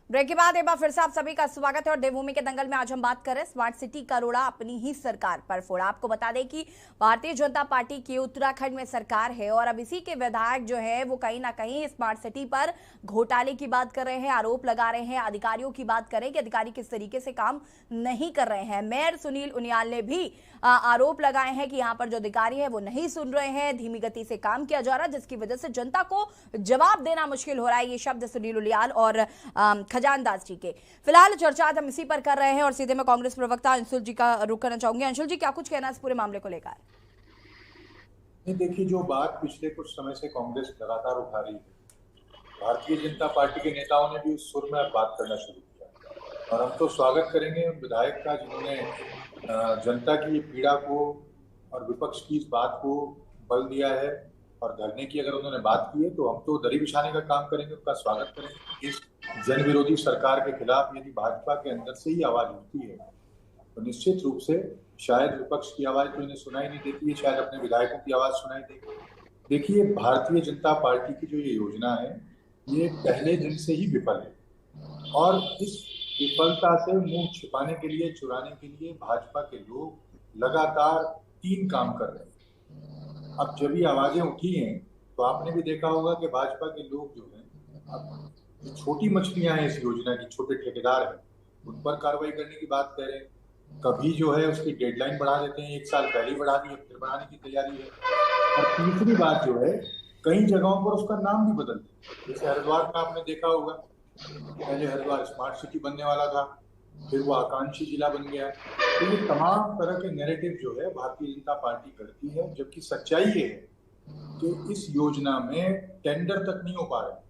ब्रेक के बाद एक बार फिर से आप सभी का स्वागत है और देवभूमि के दंगल में आज हम बात करें स्मार्ट सिटी का रोड़ा अपनी ही सरकार पर फोड़ा। आपको बता दें कि भारतीय जनता पार्टी की उत्तराखंड में सरकार है और अब इसी के विधायक जो है वो कहीं ना कहीं स्मार्ट सिटी पर घोटाले की बात कर रहे हैं, आरोप लगा रहे हैं, अधिकारियों की बात करें कि अधिकारी किस तरीके से काम नहीं कर रहे हैं। मेयर सुनील उनियाल ने भी आरोप लगाए हैं कि यहाँ पर जो अधिकारी है वो नहीं सुन रहे हैं, धीमी गति से काम किया जा रहा है, जिसकी वजह से जनता को जवाब देना मुश्किल हो रहा है। ये शब्द सुनील उनियाल और खजानदास जी के। फिलहाल चर्चा हम इसी पर कर रहे हैं और सीधे मैं कांग्रेस प्रवक्ता अंशुल जी का रुख करना चाहूंगी। अंशुल जी, क्या कुछ कहना है इस पूरे मामले को लेकर? नहीं, देखिए, जो बात पिछले कुछ समय से कांग्रेस लगातार उठा रही है, भारतीय जनता पार्टी के नेताओं ने भी उस सुर में बात करना शुरू किया और हम तो स्वागत करेंगे उन विधायक का जिन्होंने जनता की पीड़ा को और विपक्ष की इस बात को बल दिया है और धरने की अगर उन्होंने बात की है तो हम तो दरी बिछाने का काम करेंगे, उनका स्वागत करेंगे। इस जन विरोधी सरकार के खिलाफ यदि भाजपा के अंदर से ही आवाज उठती है तो निश्चित रूप से शायद विपक्ष की आवाज तो इन्हें सुनाई नहीं देती है, शायद अपने विधायकों की आवाज सुनाई देगी। देखिए, भारतीय जनता पार्टी की जो ये योजना है ये पहले दिन से ही विफल है और इस विफलता से मुंह छिपाने के लिए, चुराने के लिए भाजपा के लोग लगातार 3 काम कर रहे हैं। अब जब ये आवाजें उठी हैं तो आपने भी देखा होगा कि भाजपा के लोग जो हैं, अब छोटी मछलियां हैं इस योजना की, छोटे ठेकेदार हैं, उन पर कार्रवाई करने की बात कर रहे हैं। कभी जो है उसकी डेडलाइन बढ़ा देते हैं, 1 साल पहले बढ़ा दी है, फिर बढ़ाने की तैयारी है। और तीसरी बात जो है, कई जगहों पर उसका नाम भी बदलते हैं। जैसे हरिद्वार में आपने देखा होगा, पहले हरिद्वार स्मार्ट सिटी बनने वाला था, फिर वो आकांक्षी जिला बन गया। तो ये तमाम तरह के नैरेटिव जो है भारतीय जनता पार्टी करती है, जबकि सच्चाई ये है कि इस योजना में टेंडर तक नहीं हो पा रहे।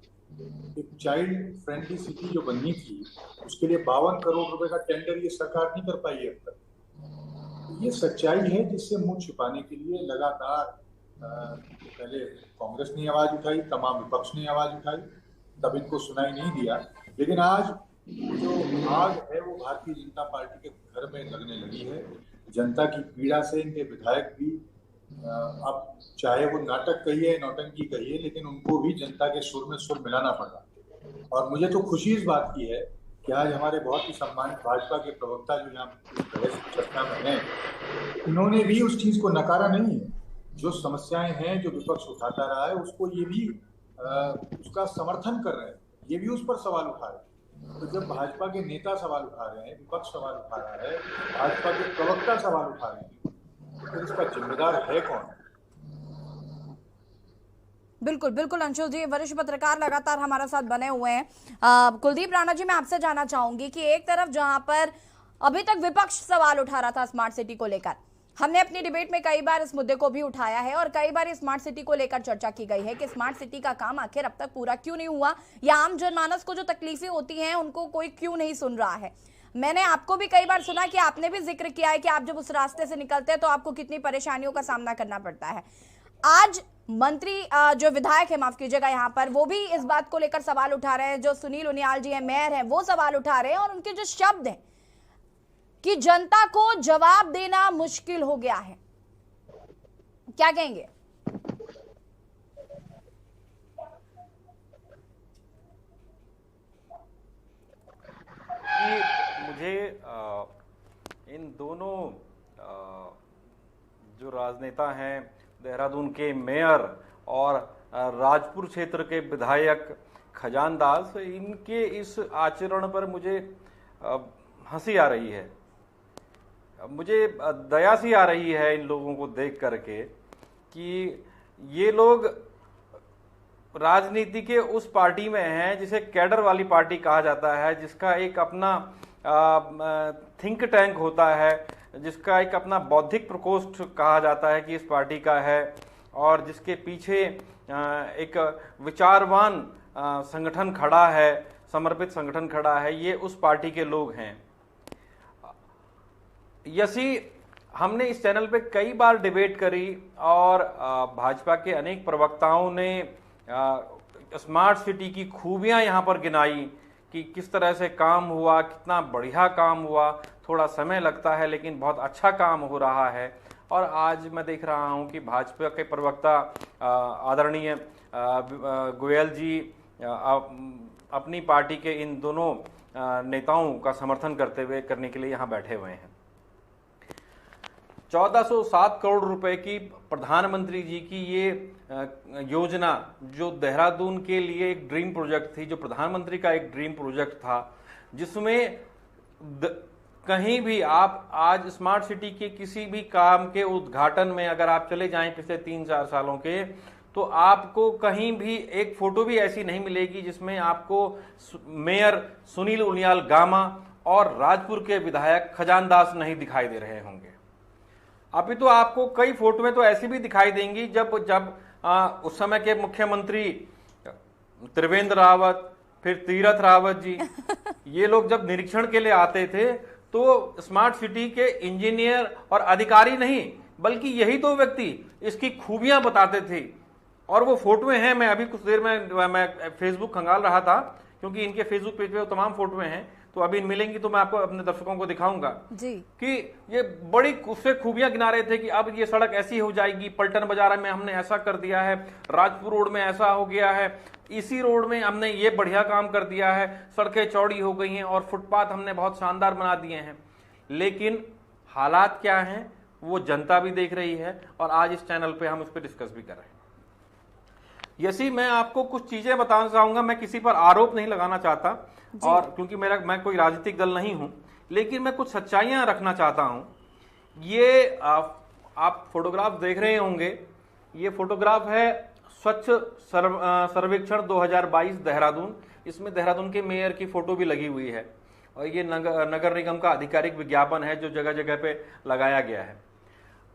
एक चाइल्ड फ्रेंडली सिटी जो बननी थी उसके लिए 52 करोड़ रुपए का टेंडर ये सरकार नहीं कर पाई है अब तक। ये सच्चाई है जिससे मुंह छिपाने के लिए लगातार पहले कांग्रेस ने आवाज उठाई, तमाम विपक्ष ने आवाज उठाई, तब इनको सुनाई नहीं दिया। लेकिन आज जो आग है वो भारतीय जनता पार्टी के घर में लगने लगी है। जनता की पीड़ा से इनके विधायक भी अब चाहे वो नाटक कहिए, नौटंकी कहिए, लेकिन उनको भी जनता के सुर में सुर मिलाना पड़ा। और मुझे तो खुशी इस बात की है कि आज हमारे बहुत ही सम्मानित भाजपा के प्रवक्ता जो यहाँ चर्चा में हैं, इन्होंने भी उस चीज को नकारा नहीं है। जो समस्याएं हैं जो विपक्ष उठाता रहा है उसको ये भी उसका समर्थन कर रहे हैं, ये भी उस पर सवाल उठा रहे हैं। तो जब भाजपा के नेता सवाल उठा रहे हैं, विपक्ष सवाल उठा रहा है, भाजपा के प्रवक्ता सवाल उठा रहे हैं, तो इसका जिम्मेदार है कौन? बिल्कुल बिल्कुल अंशुल जी, वरिष्ठ पत्रकार लगातार हमारे साथ बने हुए हैं। कुलदीप राणा जी, मैं आपसे जानना चाहूंगी कि एक तरफ जहां पर अभी तक विपक्ष सवाल उठा रहा था स्मार्ट सिटी को लेकर, हमने अपनी डिबेट में कई बार इस मुद्दे को भी उठाया है और कई बार स्मार्ट सिटी को लेकर चर्चा की गई है कि स्मार्ट सिटी का काम आखिर अब तक पूरा क्यों नहीं हुआ, या आम जनमानस को जो तकलीफें होती हैं उनको कोई क्यों नहीं सुन रहा है। मैंने आपको भी कई बार सुना कि आपने भी जिक्र किया है कि आप जब उस रास्ते से निकलते हैं तो आपको कितनी परेशानियों का सामना करना पड़ता है। आज मंत्री जो विधायक है, माफ कीजिएगा, यहाँ पर वो भी इस बात को लेकर सवाल उठा रहे हैं। जो सुनील उनियाल जी हैं, मेयर हैं, वो सवाल उठा रहे हैं और उनके जो शब्द हैं कि जनता को जवाब देना मुश्किल हो गया है। क्या कहेंगे? मुझे इन दोनों जो राजनेता हैं, देहरादून के मेयर और राजपुर क्षेत्र के विधायक खजानदास, इनके इस आचरण पर मुझे हंसी आ रही है। मुझे दया सी आ रही है इन लोगों को देख करके कि ये लोग राजनीति के उस पार्टी में हैं जिसे कैडर वाली पार्टी कहा जाता है, जिसका एक अपना थिंक टैंक होता है, जिसका एक अपना बौद्धिक प्रकोष्ठ कहा जाता है कि इस पार्टी का है, और जिसके पीछे एक विचारवान संगठन खड़ा है, समर्पित संगठन खड़ा है। ये उस पार्टी के लोग हैं। यसी हमने इस चैनल पे कई बार डिबेट करी और भाजपा के अनेक प्रवक्ताओं ने स्मार्ट सिटी की खूबियां यहां पर गिनाई कि किस तरह से काम हुआ, कितना बढ़िया काम हुआ। थोड़ा समय लगता है लेकिन बहुत अच्छा काम हो रहा है। और आज मैं देख रहा हूं कि भाजपा के प्रवक्ता आदरणीय गोयल जी अपनी पार्टी के इन दोनों नेताओं का समर्थन करने के लिए यहां बैठे हुए हैं। 1407 करोड़ रुपए की प्रधानमंत्री जी की ये योजना, जो देहरादून के लिए एक ड्रीम प्रोजेक्ट थी, जो प्रधानमंत्री का एक ड्रीम प्रोजेक्ट था, जिसमें कहीं भी आप आज स्मार्ट सिटी के किसी भी काम के उद्घाटन में अगर आप चले जाएं पिछले 3-4 सालों के, तो आपको कहीं भी एक फोटो भी ऐसी नहीं मिलेगी जिसमें आपको मेयर सुनील उनियाल गामा और राजपुर के विधायक खजानदास नहीं दिखाई दे रहे होंगे। अभी तो आपको कई फोटोएं तो ऐसी भी दिखाई देंगी जब उस समय के मुख्यमंत्री त्रिवेंद्र रावत, फिर तीरथ रावत जी, ये लोग जब निरीक्षण के लिए आते थे तो स्मार्ट सिटी के इंजीनियर और अधिकारी नहीं बल्कि यही दो व्यक्ति इसकी खूबियां बताते थे। और वो फोटोएं हैं, मैं अभी कुछ देर में मैं फेसबुक खंगाल रहा था क्योंकि इनके फेसबुक पेज पे वो तमाम फोटोएं हैं, तो अभी मिलेंगी तो मैं आपको अपने दर्शकों को दिखाऊंगा जी कि ये बड़ी उससे खूबियां गिना रहे थे कि अब ये सड़क ऐसी हो जाएगी, पलटन बाजार में हमने ऐसा कर दिया है, राजपुर रोड में ऐसा हो गया है, इसी रोड में हमने ये बढ़िया काम कर दिया है, सड़कें चौड़ी हो गई हैं और फुटपाथ हमने बहुत शानदार बना दिए हैं। लेकिन हालात क्या हैं वो जनता भी देख रही है और आज इस चैनल पे हम उस पर डिस्कस भी कर रहे हैं। यसी मैं आपको कुछ चीजें बताना चाहूंगा, मैं किसी पर आरोप नहीं लगाना चाहता और क्योंकि मैं कोई राजनीतिक दल नहीं हूं, लेकिन मैं कुछ सच्चाइयां रखना चाहता हूं। ये आप फोटोग्राफ देख रहे होंगे, ये फोटोग्राफ है स्वच्छ सर्वेक्षण 2022 देहरादून। इसमें देहरादून के मेयर की फोटो भी लगी हुई है और ये नगर निगम का आधिकारिक विज्ञापन है जो जगह जगह पे लगाया गया है।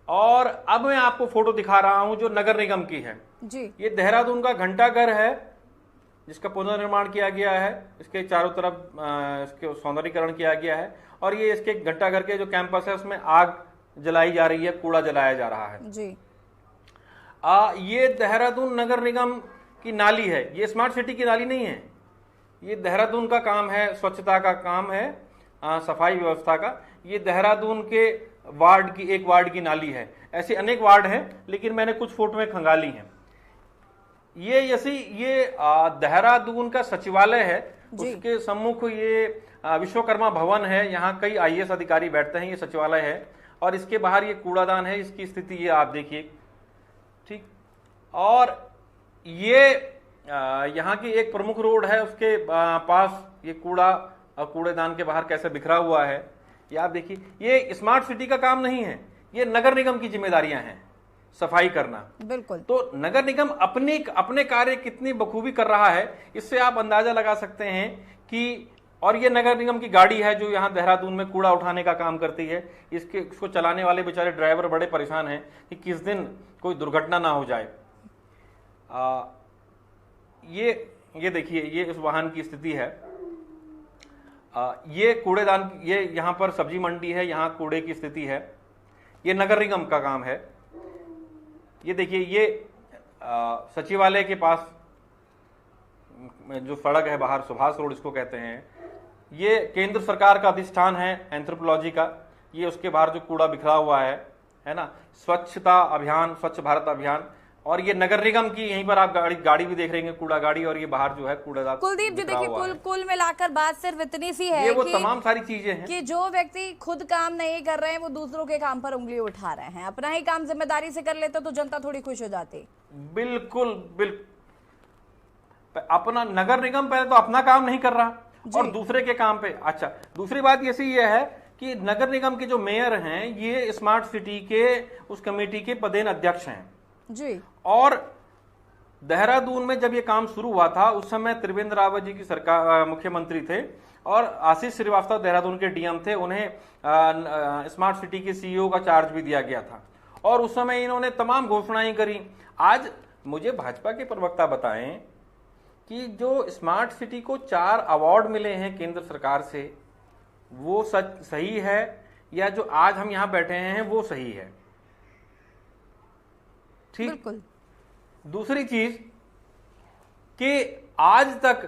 और अब मैं आपको फोटो दिखा रहा हूं जो नगर निगम की है जी। ये देहरादून का घंटाघर है जिसका पुनर्निर्माण किया गया है, इसके चारों तरफ इसके सौंदर्यीकरण किया गया है और ये इसके घंटाघर के जो कैंपस है उसमें आग जलाई जा रही है, कूड़ा जलाया जा रहा है जी। ये देहरादून नगर निगम की नाली है, ये स्मार्ट सिटी की नाली नहीं है, ये देहरादून का काम है, स्वच्छता का काम है, सफाई व्यवस्था का। ये देहरादून के एक वार्ड की नाली है। ऐसे अनेक वार्ड हैं लेकिन मैंने कुछ फोटोएं खंगाली हैं। ये देहरादून का सचिवालय है, उसके सम्मुख ये विश्वकर्मा भवन है, यहाँ कई IAS अधिकारी बैठते हैं, ये सचिवालय है और इसके बाहर ये कूड़ादान है, इसकी स्थिति ये आप देखिए, ठीक। और ये यहाँ की एक प्रमुख रोड है, उसके पास ये कूड़ेदान के बाहर कैसे बिखरा हुआ है ये आप देखिए। ये स्मार्ट सिटी का काम नहीं है, ये नगर निगम की जिम्मेदारियां हैं सफाई करना। बिल्कुल। तो नगर निगम अपने कार्य कितनी बखूबी कर रहा है इससे आप अंदाजा लगा सकते हैं कि, और ये नगर निगम की गाड़ी है जो यहाँ देहरादून में कूड़ा उठाने का काम करती है। इसको चलाने वाले बेचारे ड्राइवर बड़े परेशान हैं कि किस दिन कोई दुर्घटना ना हो जाए। ये देखिए, ये इस वाहन की स्थिति है। ये कूड़ेदान, ये यहाँ पर सब्जी मंडी है, यहाँ कूड़े की स्थिति है। ये नगर निगम का काम है। ये देखिए, ये सचिवालय के पास जो सड़क है बाहर, सुभाष रोड इसको कहते हैं, ये केंद्र सरकार का अधिष्ठान है एंथ्रोपोलॉजी का। ये उसके बाहर जो कूड़ा बिखरा हुआ है ना, स्वच्छता अभियान, स्वच्छ भारत अभियान, और ये नगर निगम की, यहीं पर आप गाड़ी भी देख रहे हैं, कूड़ा गाड़ी, और ये बाहर जो है कूड़ेदान। कुलदीप जी देखिए, कुल मिलाकर बात सिर्फ इतनी सी है ये वो तमाम सारी चीजें हैं कि जो व्यक्ति खुद काम नहीं कर रहे हैं वो दूसरों के काम पर उंगली उठा रहे हैं। अपना ही काम जिम्मेदारी से कर लेते तो जनता थोड़ी खुश हो जाती। बिल्कुल बिल्कुल, अपना नगर निगम पहले तो अपना काम नहीं कर रहा और दूसरे के काम पे। अच्छा, दूसरी बात ये है कि नगर निगम के जो मेयर हैं ये स्मार्ट सिटी के उस कमेटी के पदेन अध्यक्ष हैं जी। और देहरादून में जब ये काम शुरू हुआ था उस समय त्रिवेंद्र रावत जी की सरकार मुख्यमंत्री थे और आशीष श्रीवास्तव देहरादून के डीएम थे। उन्हें स्मार्ट सिटी के सीईओ का चार्ज भी दिया गया था और उस समय इन्होंने तमाम घोषणाएं करी। आज मुझे भाजपा के प्रवक्ता बताएं कि जो स्मार्ट सिटी को 4 अवार्ड मिले हैं केंद्र सरकार से, वो सही है या जो आज हम यहां बैठे हैं वो सही है? ठीक। बिल्कुल। दूसरी चीज कि आज तक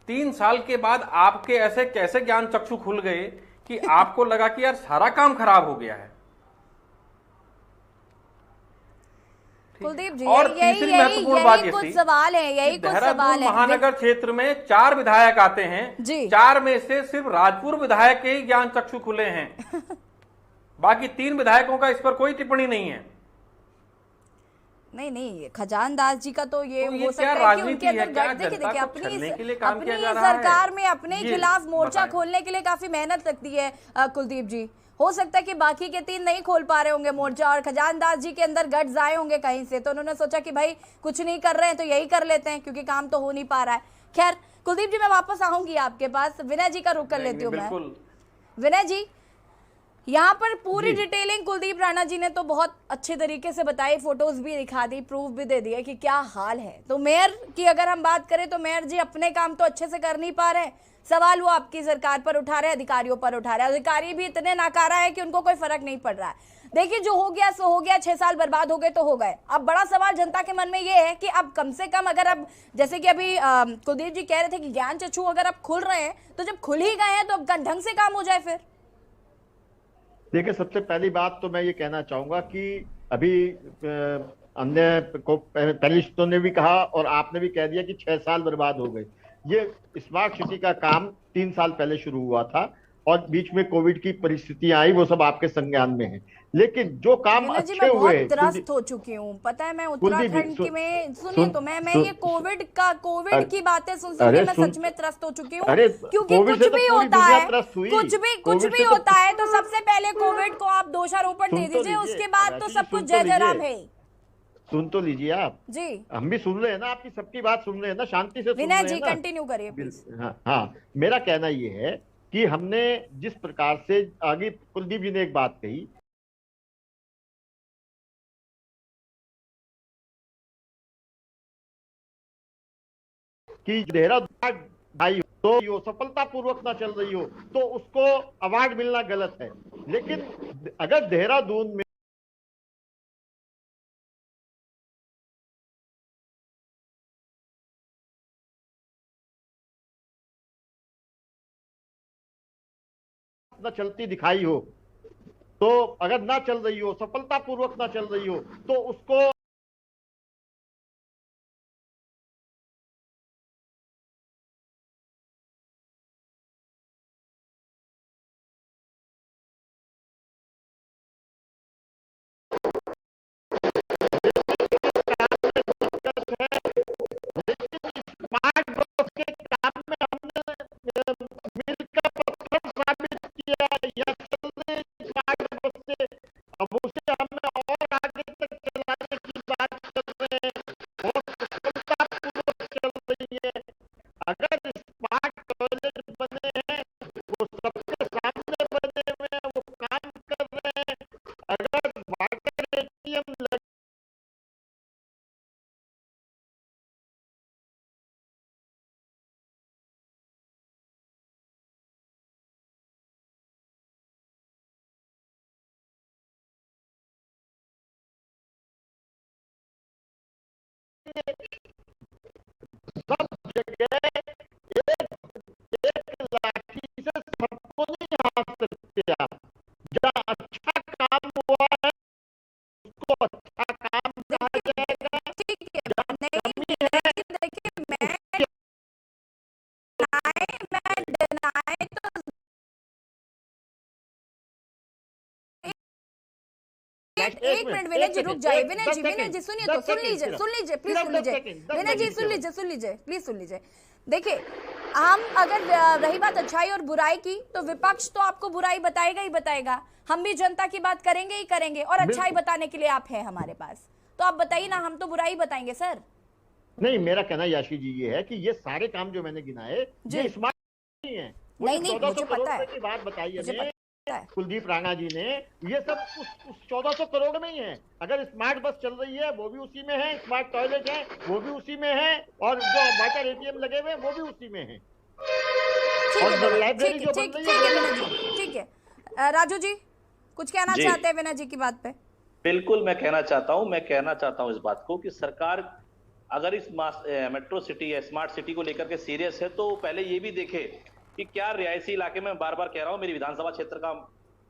3 साल के बाद आपके ऐसे कैसे ज्ञान चक्षु खुल गए कि आपको लगा कि यार सारा काम खराब हो गया है? कुलदीप जी, और तीसरी महत्वपूर्ण बात ये कुछ सवाल है, यही कुछ सवाल है। महानगर क्षेत्र में 4 विधायक आते हैं जी। 4 में से सिर्फ राजपुर विधायक के ही ज्ञान चक्षु खुले हैं बाकी 3 विधायकों का इस पर कोई टिप्पणी नहीं है। नहीं, खजान दास जी का तो ये हो सकता है कि उनके अंदर देखिए अपनी सरकार में अपने खिलाफ मोर्चा खोलने के लिए काफी मेहनत लगती है कुलदीप जी। हो सकता है कि बाकी के 3 नहीं खोल पा रहे होंगे मोर्चा और खजान दास जी के अंदर गट्स आए होंगे कहीं से, तो उन्होंने सोचा कि भाई कुछ नहीं कर रहे हैं तो यही कर लेते हैं क्योंकि काम तो हो नहीं पा रहा है। खैर कुलदीप जी, मैं वापस आऊंगी आपके पास, विनय जी का रुख कर लेती हूँ मैं। विनय जी, यहाँ पर पूरी डिटेलिंग कुलदीप राणा जी ने तो बहुत अच्छे तरीके से बताई, फोटोज भी दिखा दी, प्रूफ भी दे दिया कि क्या हाल है। तो मेयर की अगर हम बात करें तो मेयर जी अपने काम तो अच्छे से कर नहीं पा रहे, सवाल वो आपकी सरकार पर उठा रहे, अधिकारियों पर उठा रहे। अधिकारी भी इतने नाकारा है कि उनको कोई फर्क नहीं पड़ रहा है। देखिए, जो हो गया सो हो गया, 6 साल बर्बाद हो गए तो हो गए। अब बड़ा सवाल जनता के मन में ये है कि अब कम से कम अगर अब जैसे कि अभी कुलदीप जी कह रहे थे कि ज्ञान चक्षु अगर अब खुल रहे हैं तो जब खुल ही गए हैं तो अब ढंग से काम हो जाए। फिर देखिए, सबसे पहली बात तो मैं ये कहना चाहूंगा कि अभी अन्य को पैनलिस्टों ने भी कहा और आपने भी कह दिया कि 6 साल बर्बाद हो गए। ये स्मार्ट सिटी का काम 3 साल पहले शुरू हुआ था और बीच में कोविड की परिस्थितियां आई, वो सब आपके संज्ञान में है। लेकिन जो काम अच्छे हुए, मैं त्रस्त हो चुकी हूँ, पता है, मैं उत्तराखंड की में सुनिए तो मैं ये कोविड की बातें सुन मैं सच में त्रस्त हो चुकी हूँ क्योंकि कुछ भी होता है, कुछ भी होता है तो सबसे पहले कोविड को आप दोषारोपण दे दीजिए, उसके बाद तो सब कुछ जय जयराम है। सुन तो लीजिए आप जी, हम भी सुन रहे हैं ना, आपकी सबकी बात सुन रहे हैं ना, शांति से विनय जी कंटिन्यू करिए प्लीज। हाँ, मेरा कहना ये है कि हमने जिस प्रकार से आगे कुलदीप जी ने एक बात कही कि देहरादून तो सफलतापूर्वक ना चल रही हो तो उसको अवार्ड मिलना गलत है, लेकिन अगर देहरादून में ना चलती दिखाई हो, तो अगर ना चल रही हो, सफलतापूर्वक ना चल रही हो, तो उसको अब उसे हमने और आगे तक चलाने की सब जगह एक लाठी से सबको नहीं हाथ सकते आप। जहाँ अच्छा काम हुआ है उसको अच्छा काम कहा जाएगा। ठीक है, नहीं देखिए मैं डिनाई तो एक मिनट विनय जी रुक जाइए। विनय जी सुनिए, तो सुन लीजिए प्लीज सुन लीजिए। विनय जी सुन लीजिए प्लीज सुन लीजिए। देखिए हम अगर रही बात अच्छाई और बुराई की तो विपक्ष तो आपको बुराई बताएगा ही बताएगा, हम भी जनता की बात करेंगे ही करेंगे, और अच्छाई बताने के लिए आप हैं हमारे पास, तो आप बताइए ना, हम तो बुराई बताएंगे सर। नहीं, मेरा कहना याशी जी ये है कि ये सारे काम जो मैंने गिनाए ये स्मार्ट नहीं है। नहीं मुझे पता है, की बात बताई है कुलदीप राणा जी ने, ये सब उस 1400 करोड़ में ही है। अगर स्मार्ट बस चल रही है वो भी उसी में है, स्मार्ट टॉयलेट है वो भी उसी में है, और जो वाटर एटीएम लगे हुए हैं वो भी उसी में है, और लाइब्रेरी जो बन रही है। ठीक है राजू जी कुछ कहना चाहते हैं विनय जी की बात पे? बिल्कुल मैं कहना चाहता हूं इस बात को कि सरकार अगर इस मेट्रो सिटी या स्मार्ट सिटी को लेकर के सीरियस है तो पहले ये भी देखे कि क्या रिहायशी इलाके में, बार बार कह रहा हूं मेरी विधानसभा क्षेत्र का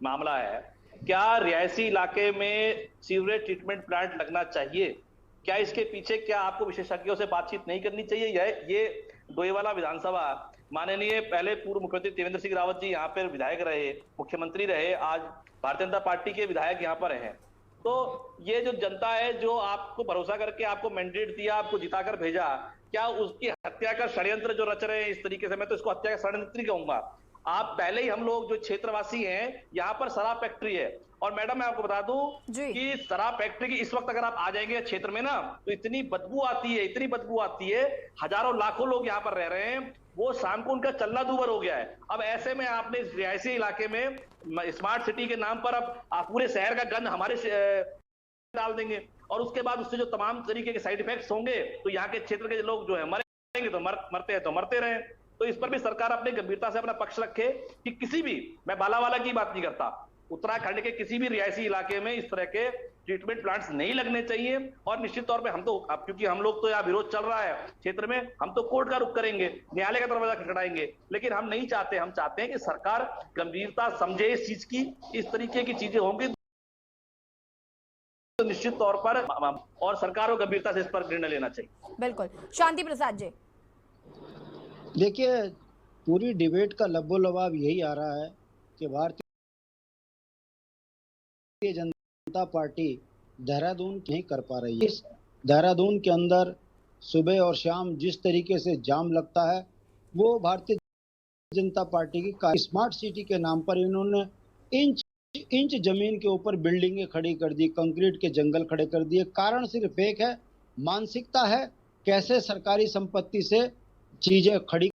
मामला है, क्या रिहायशी इलाके में सीवरेज ट्रीटमेंट प्लांट लगना चाहिए? क्या इसके पीछे क्या आपको विशेषज्ञों से बातचीत नहीं करनी चाहिए? ये डोईवाला विधानसभा माननीय पहले पूर्व मुख्यमंत्री त्रिवेंद्र सिंह रावत जी यहाँ पर विधायक रहे, मुख्यमंत्री रहे, आज भारतीय जनता पार्टी के विधायक यहाँ पर हैं। तो ये जो जनता है जो आपको भरोसा करके आपको मैंडेट दिया, आपको जिताकर भेजा, क्या उसकी हत्या का षड्यंत्र जो रच रहे हैं इस तरीके से, मैं तो इसको हत्या का षड्यंत्र नहीं कहूंगा। आप पहले ही, हम लोग जो क्षेत्रवासी हैं, यहाँ पर शराब फैक्ट्री है, और मैडम मैं आपको बता दूं कि शराब फैक्ट्री की इस वक्त अगर आप आ जाएंगे क्षेत्र में ना तो इतनी बदबू आती है, हजारों लाखों लोग यहाँ पर रह रहे हैं, वो शाम को उनका चलना दूभर हो गया है। अब ऐसे में आपने इस रिहायशी इलाके में स्मार्ट सिटी के नाम पर अब आप पूरे शहर का गंद हमारे डाल देंगे, और उसके बाद उससे जो तमाम तरीके के साइड इफेक्ट्स होंगे तो यहाँ के क्षेत्र के लोग जो है मरेंगे तो मरते हैं तो मरते रहे। तो इस पर भी सरकार अपने गंभीरता से अपना पक्ष रखे कि किसी भी, मैं बालावाला की बात नहीं करता, उत्तराखंड के किसी भी रिहायशी इलाके में इस तरह के ट्रीटमेंट प्लांट्स नहीं लगने चाहिए। और निश्चित तौर पे हम तो, अब क्योंकि हम लोग तो यहाँ विरोध चल रहा है क्षेत्र में, हम तो कोर्ट का रुख करेंगे, न्यायालय का दरवाजा खटखटाएंगे, लेकिन हम नहीं चाहते, हम चाहते हैं कि सरकार गंभीरता समझे इस चीज की। इस तरीके की चीजें होंगी तो निश्चित तौर पर, और सरकार को गंभीरता से इस पर निर्णय लेना चाहिए। बिल्कुल। शांति प्रसाद जी देखिए, पूरी डिबेट का लब्बो लबाब यही आ रहा है कि भारतीय जनता पार्टी देहरादून नहीं कर पा रही है। इस देहरादून के अंदर सुबह और शाम जिस तरीके से जाम लगता है वो भारतीय जनता पार्टी की स्मार्ट सिटी के नाम पर इन्होंने इंच जमीन के ऊपर बिल्डिंगें खड़ी कर दी, कंक्रीट के जंगल खड़े कर दिए। कारण सिर्फ एक है, मानसिकता है कैसे सरकारी संपत्ति से चीजें खड़ी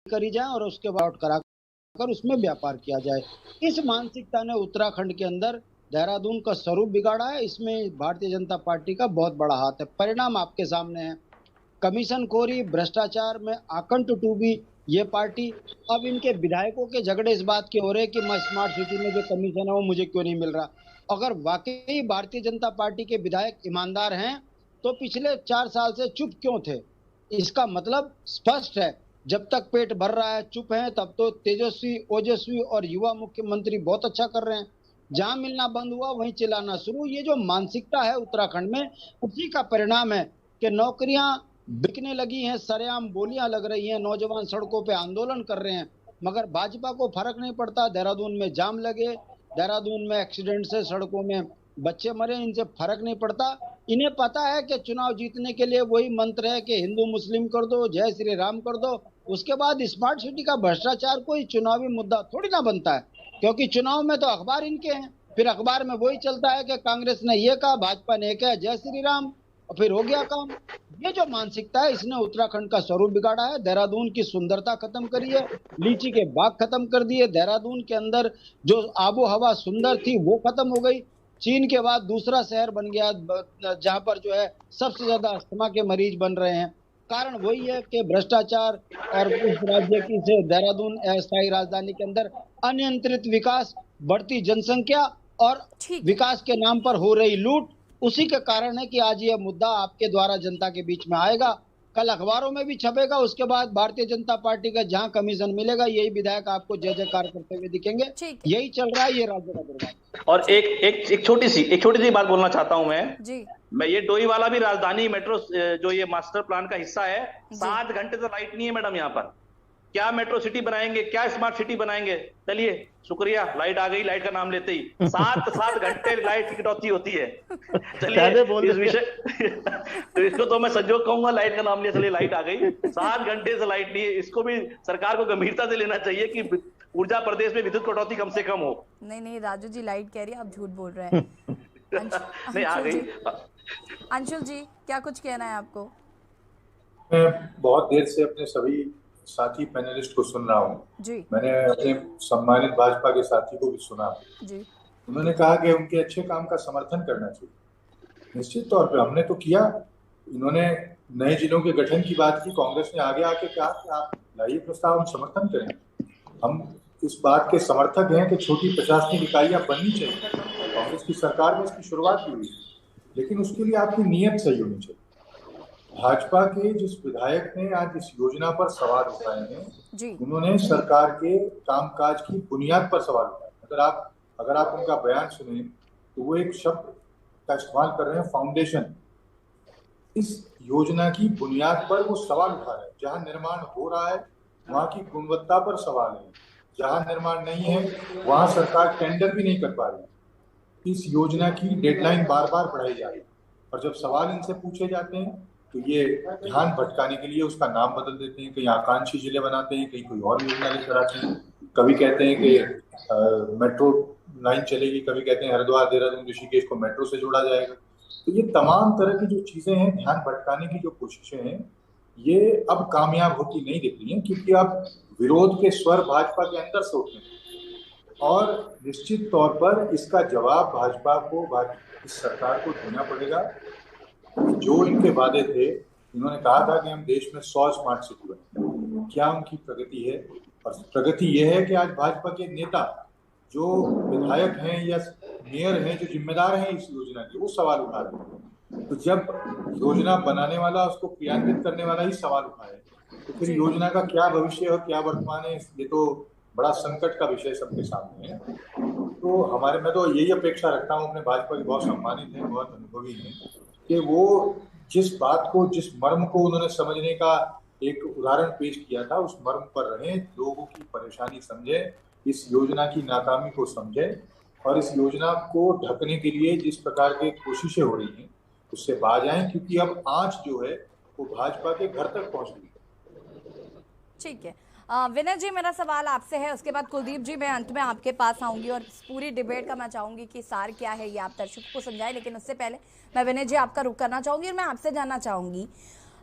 करी जाए और उसके बाद कराकर उसमें व्यापार किया जाए। इस मानसिकता ने उत्तराखंड के अंदर देहरादून का स्वरूप बिगाड़ा है। इसमें भारतीय जनता पार्टी का बहुत बड़ा हाथ है। परिणाम आपके सामने है, कमीशन खोरी, भ्रष्टाचार में आकंठ डूबी ये पार्टी। अब इनके विधायकों के झगड़े इस बात के हो रहे हैं कि मैं स्मार्ट सिटी में जो कमीशन है वो मुझे क्यों नहीं मिल रहा। अगर वाकई भारतीय जनता पार्टी के विधायक ईमानदार हैं तो पिछले 4 साल से चुप क्यों थे? इसका मतलब स्पष्ट है, जब तक पेट भर रहा है चुप है, तब तो तेजस्वी, ओजस्वी और युवा मुख्यमंत्री बहुत अच्छा कर रहे हैं। जहां मिलना बंद हुआ वहीं चिल्लाना शुरू। ये जो मानसिकता है उत्तराखंड में, उसी का परिणाम है कि नौकरियां बिकने लगी हैं, सरेआम बोलियां लग रही हैं, नौजवान सड़कों पे आंदोलन कर रहे हैं, मगर भाजपा को फर्क नहीं पड़ता। देहरादून में जाम लगे, देहरादून में एक्सीडेंट से सड़कों में बच्चे मरे, इनसे फर्क नहीं पड़ता। इन्हें पता है कि चुनाव जीतने के लिए वही मंत्र है कि हिंदू मुस्लिम कर दो, जय श्री राम कर दो। उसके बाद स्मार्ट सिटी का भ्रष्टाचार कोई चुनावी मुद्दा थोड़ी ना बनता है, क्योंकि चुनाव में तो अखबार इनके हैं, फिर अखबार में वही चलता है कि कांग्रेस ने ये कहा, भाजपा ने कहा, जय श्री राम, और फिर हो गया काम। ये जो मानसिकता है इसने उत्तराखंड का स्वरूप बिगाड़ा है। देहरादून की सुंदरता खत्म करी है, लीची के बाग खत्म कर दिए, देहरादून के अंदर जो आबो हवा सुंदर थी वो खत्म हो गई। चीन के बाद दूसरा शहर बन गया जहां पर जो है सबसे ज्यादा अस्थमा के मरीज बन रहे हैं। कारण वही है कि भ्रष्टाचार और उस राज्य की से देहरादून अस्थायी राजधानी के अंदर अनियंत्रित विकास, बढ़ती जनसंख्या और विकास के नाम पर हो रही लूट, उसी के कारण है कि आज ये मुद्दा आपके द्वारा जनता के बीच में आएगा, कल अखबारों में भी छपेगा, उसके बाद भारतीय जनता पार्टी का जहां कमीशन मिलेगा यही विधायक आपको जय जयकार करते हुए दिखेंगे। यही चल रहा है ये राज्य का दुर्भाग्य। और एक छोटी सी बात बोलना चाहता हूं मैं ये डोईवाला भी राजधानी मेट्रो जो ये मास्टर प्लान का हिस्सा है, 7 घंटे से लाइट नहीं है मैडम यहाँ पर। क्या मेट्रो सिटी बनाएंगे, क्या स्मार्ट सिटी बनाएंगे? चलिए शुक्रिया, लाइट आ गई, लाइट का नाम लेते ही 7 घंटे लाइट की कटौती होती है। चलिए इस विषय तो इसको तो मैं संजोग कहूंगा, लाइट का नाम लिया, चलिए लाइट आ गई, 7 घंटे से लाइट नहीं है। इसको भी सरकार को गंभीरता से लेना चाहिए कि ऊर्जा प्रदेश में विद्युत कटौती कम से कम हो। नहीं राजू जी लाइट कह रही है, आप झूठ बोल रहे हैं। नहीं आ गई। अंशुल जी क्या कुछ कहना है आपको? मैं बहुत देर से अपने सभी साथी पैनलिस्ट को सुन रहा हूँ जी। मैंने अपने सम्मानित भाजपा के साथी को भी सुना जी। उन्होंने कहा कि उनके अच्छे काम का समर्थन करना चाहिए। निश्चित तौर पे हमने तो किया। इन्होंने नए जिलों के गठन की बात की, कांग्रेस ने आगे आके कहा कि आप लाइए प्रस्ताव, हम समर्थन करें। हम इस बात के समर्थक हैं कि छोटी प्रशासनिक इकाइयां बननी चाहिए। कांग्रेस की सरकार में इसकी शुरुआत हुई, लेकिन उसके लिए आपकी नीयत सही होनी चाहिए। भाजपा के जिस विधायक ने आज इस योजना पर सवाल उठाए हैं, उन्होंने सरकार के कामकाज की बुनियाद पर सवाल उठाए। अगर आप उनका बयान सुने तो वो एक शब्द का इस्तेमाल कर रहे हैं, फाउंडेशन। इस योजना की बुनियाद पर वो सवाल उठा रहे हैं। जहां निर्माण हो रहा है वहां की गुणवत्ता पर सवाल है, जहां निर्माण नहीं है वहां सरकार टेंडर भी नहीं कर पा रही। इस योजना की डेडलाइन बार बार बढ़ाई जा रही है, और जब सवाल इनसे पूछे जाते हैं तो ये ध्यान भटकाने के लिए उसका नाम बदल देते हैं। कहीं आकांक्षी जिले बनाते हैं, कहीं कोई और योजना लेकर आते हैं। कभी कहते हैं कि मेट्रो लाइन चलेगी, कभी कहते हैं हरिद्वार देहरादून ऋषिकेश को मेट्रो से जोड़ा जाएगा। तो ये तमाम तरह की जो चीजें हैं, ध्यान भटकाने की जो कोशिशें हैं, ये अब कामयाब होती नहीं दिख रही हैं, क्योंकि अब विरोध के स्वर भाजपा के अंदर से उठते हैं। और निश्चित तौर पर इसका जवाब भाजपा को, इस सरकार को देना पड़ेगा। जो इनके वादे थे, इन्होंने कहा था कि हम देश में 100 स्मार्ट सिटी बनाएंगे। क्या उनकी प्रगति है? और प्रगति यह है कि आज भाजपा के नेता जो विधायक हैं या मेयर हैं, जो जिम्मेदार हैं इस योजना के, वो सवाल उठा रहे हैं। तो जब योजना बनाने वाला, उसको क्रियान्वित करने वाला ही सवाल उठाए, तो फिर योजना का क्या भविष्य और क्या वर्तमान है, ये तो बड़ा संकट का विषय सबके सामने है। तो मैं तो यही अपेक्षा रखता हूँ अपने भाजपा के बहुत सम्मानित हैं, बहुत अनुभवी हैं, कि वो जिस बात को, जिस मर्म को उन्होंने समझने का एक उदाहरण पेश किया था, उस मर्म पर रहें, लोगों की परेशानी समझें, इस योजना की नाकामी को समझें, और इस योजना को ढकने के लिए जिस प्रकार की कोशिशें हो रही हैं उससे बाज आएं, क्योंकि अब आंच जो है वो भाजपा के घर तक पहुंच गई। ठीक है विनय जी, मेरा सवाल आपसे है, उसके बाद कुलदीप जी मैं अंत में आपके पास आऊंगी और पूरी डिबेट का मैं चाहूंगी कि सार क्या है ये आप दर्शकों को समझाएं। लेकिन उससे पहले मैं विनय जी आपका रुख करना चाहूंगी और मैं आपसे जानना चाहूंगी,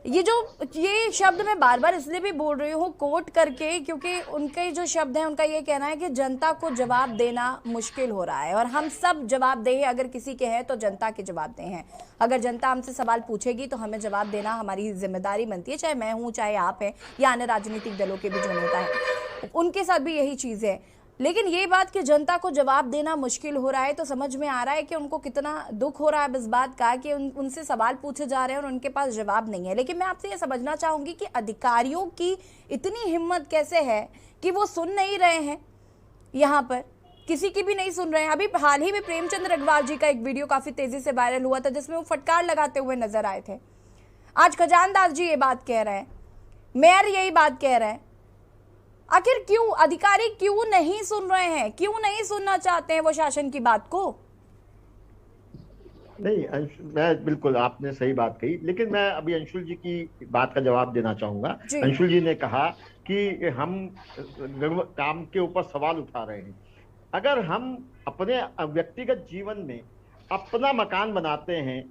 ये शब्द मैं बार बार इसलिए भी बोल रही हूँ कोट करके, क्योंकि उनके जो शब्द हैं उनका ये कहना है कि जनता को जवाब देना मुश्किल हो रहा है, और हम सब जवाबदेह अगर किसी के हैं तो जनता के जवाबदेह हैं। अगर जनता हमसे सवाल पूछेगी तो हमें जवाब देना हमारी जिम्मेदारी बनती है, चाहे मैं हूँ, चाहे आप हैं, या अन्य राजनीतिक दलों के भी जो नेता है उनके साथ भी यही चीज़ है। लेकिन ये बात कि जनता को जवाब देना मुश्किल हो रहा है, तो समझ में आ रहा है कि उनको कितना दुख हो रहा है इस बात का कि उनसे सवाल पूछे जा रहे हैं और उनके पास जवाब नहीं है। लेकिन मैं आपसे ये समझना चाहूंगी कि अधिकारियों की इतनी हिम्मत कैसे है कि वो सुन नहीं रहे हैं, यहाँ पर किसी की भी नहीं सुन रहे हैं। अभी हाल ही में प्रेमचंद अग्रवाल जी का एक वीडियो काफी तेजी से वायरल हुआ था जिसमें वो फटकार लगाते हुए नजर आए थे। आज खजानदास जी ये बात कह रहे हैं, मेयर यही बात कह रहे हैं। आखिर क्यों अधिकारी क्यों नहीं सुन रहे हैं, क्यों नहीं सुनना चाहते हैं वो शासन की बात को? नहीं, मैं बिल्कुल आपने सही बात कही, लेकिन मैं अभी अंशुल जी की बात का जवाब देना चाहूंगा। अंशुल जी ने कहा कि हम काम के ऊपर सवाल उठा रहे हैं। अगर हम अपने व्यक्तिगत जीवन में अपना मकान बनाते हैं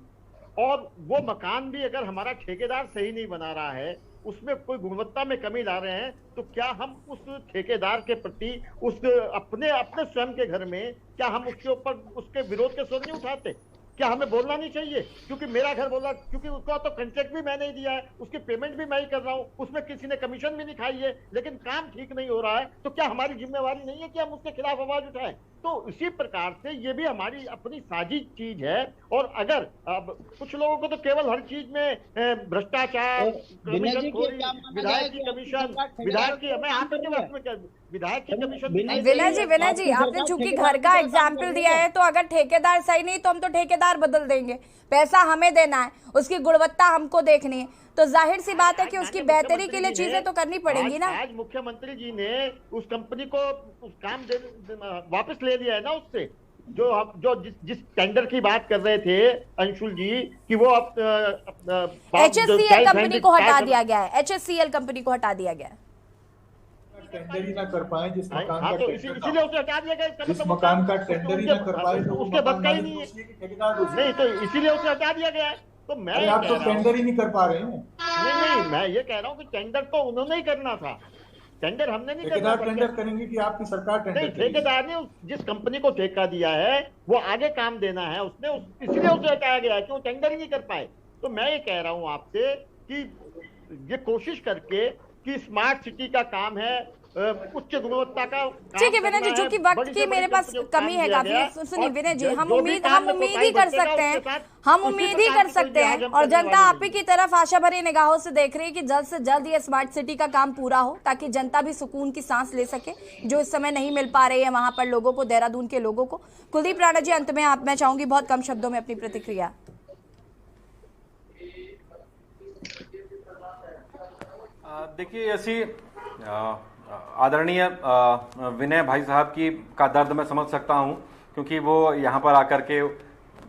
और वो मकान भी अगर हमारा ठेकेदार सही नहीं बना रहा है, उसमें कोई गुणवत्ता में कमी ला रहे हैं, तो क्या हम उस ठेकेदार के प्रति अपने स्वयं के घर में क्या हम उसके ऊपर उसके विरोध के स्वर नहीं उठाते? क्या हमें बोलना नहीं चाहिए? क्योंकि मेरा घर बोला, क्योंकि उसका तो कॉन्ट्रैक्ट भी मैंने ही दिया है, उसकी पेमेंट भी मैं ही कर रहा हूँ, उसमें किसी ने कमीशन भी नहीं खाई है, लेकिन काम ठीक नहीं हो रहा है, तो क्या हमारी जिम्मेवारी नहीं है कि हम उसके खिलाफ आवाज उठाएं? तो इसी प्रकार से ये भी हमारी अपनी साझी चीज है। और अगर अब कुछ लोगों को तो केवल हर चीज में भ्रष्टाचार, विधायक की कमीशन, विधायक की, मैं आप विधायक की कमीशन। विनय जी आपने चूंकि घर का एग्जाम्पल दिया है, तो अगर ठेकेदार सही नहीं तो हम तो ठेकेदार बदल देंगे, पैसा हमें देना है, उसकी गुणवत्ता हमको देखनी है, तो जाहिर सी बात है कि उसकी बेहतरी के लिए चीजें तो करनी पड़ेंगी ना। आज मुख्यमंत्री जी ने उस कंपनी को उस काम वापस ले लिया है ना उससे, जो जिस टेंडर की बात कर रहे थे अंशुल जी कि वो HSCL कंपनी को हटा दिया गया है, HSCL कंपनी को हटा दिया गया है, टेंडर ही ना कर पाए जिस मकान का, तो इसीलिए उसे हटा दिया गया, जिस मकान का टेंडर ही ना कर पाए तो उसके बस का ही नहीं है, नहीं तो इसीलिए उसे हटा दिया गया है। तो मैं आप तो टेंडर ही नहीं कर पा रहे हैं। नहीं, मैं ये कह रहा हूँ कि टेंडर तो उन्होंने ही करना था, टेंडर हमने नहीं करना। टेंडर करेंगे कि आपकी सरकार टेंडर? नहीं, ठेकेदार ने जिस कंपनी को ठेका दिया है वो आगे काम देना है उसने, इसलिए उसे हटाया गया है कि वो टेंडर ही नहीं कर पाए। तो मैं ये कह रहा हूँ आपसे कि ये कोशिश करके कि स्मार्ट सिटी का काम है, उच्च गुणवत्ता का। ठीक है विनय जी, चूंकि वक्त की मेरे पास कमी है काफी, सुनिए विनय जी, हम उम्मीद ही कर सकते हैं, हम उम्मीद ही कर सकते हैं, और जनता आप ही की तरफ आशा भरी निगाहों से देख रही है कि जल्द से जल्द ये स्मार्ट सिटी का काम पूरा हो, ताकि जनता भी सुकून की सांस ले सके, जो इस समय नहीं मिल पा रही है वहां पर लोगों को, देहरादून के लोगों को। कुलदीप राणा जी, अंत में मैं चाहूंगी बहुत कम शब्दों में अपनी प्रतिक्रिया। देखिए, ऐसी आदरणीय विनय भाई साहब की का दर्द मैं समझ सकता हूं, क्योंकि वो यहाँ पर आकर के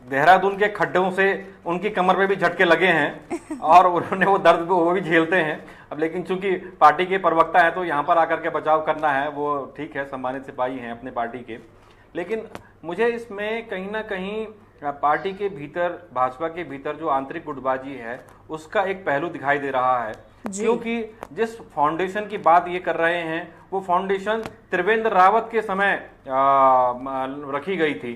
देहरादून के खड्डों से उनकी कमर पे भी झटके लगे हैं और उन्होंने वो दर्द वो भी झेलते हैं। अब लेकिन चूंकि पार्टी के प्रवक्ता है तो यहाँ पर आकर के बचाव करना है, वो ठीक है, सम्मानित सिपाही हैं अपने पार्टी के। लेकिन मुझे इसमें कहीं ना कहीं पार्टी के भीतर, भाजपा के भीतर जो आंतरिक गुटबाजी है उसका एक पहलू दिखाई दे रहा है, क्योंकि जिस फाउंडेशन की बात ये कर रहे हैं वो फाउंडेशन त्रिवेंद्र रावत के समय रखी गई थी,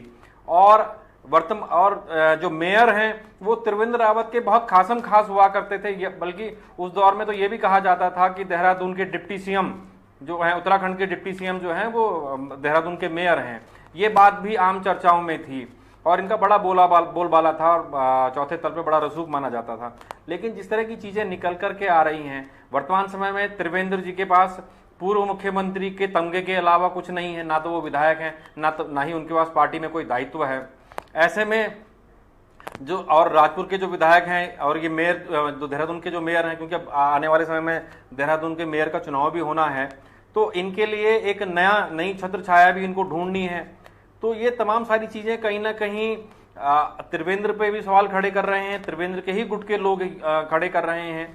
और जो मेयर हैं वो त्रिवेंद्र रावत के बहुत खासम खास हुआ करते थे। बल्कि उस दौर में तो ये भी कहा जाता था कि देहरादून के डिप्टी सीएम जो हैं, उत्तराखंड के डिप्टी सीएम जो हैं वो देहरादून के मेयर हैं। ये बात भी आम चर्चाओं में थी और इनका बड़ा बोलबाला था और चौथे तल पे बड़ा रसूख माना जाता था। लेकिन जिस तरह की चीजें निकल करके आ रही हैं, वर्तमान समय में त्रिवेंद्र जी के पास पूर्व मुख्यमंत्री के तमगे के अलावा कुछ नहीं है, ना तो वो विधायक हैं, ना ही उनके पास पार्टी में कोई दायित्व है। ऐसे में जो और राजपुर के जो विधायक हैं और ये मेयर, जो देहरादून के जो मेयर हैं, क्योंकि अब आने वाले समय में देहरादून के मेयर का चुनाव भी होना है, तो इनके लिए एक नई छत्र छाया भी इनको ढूंढनी है। तो ये तमाम सारी चीजें कहीं ना कहीं त्रिवेंद्र पे भी सवाल खड़े कर रहे हैं, त्रिवेंद्र के ही गुट के लोग खड़े कर रहे हैं।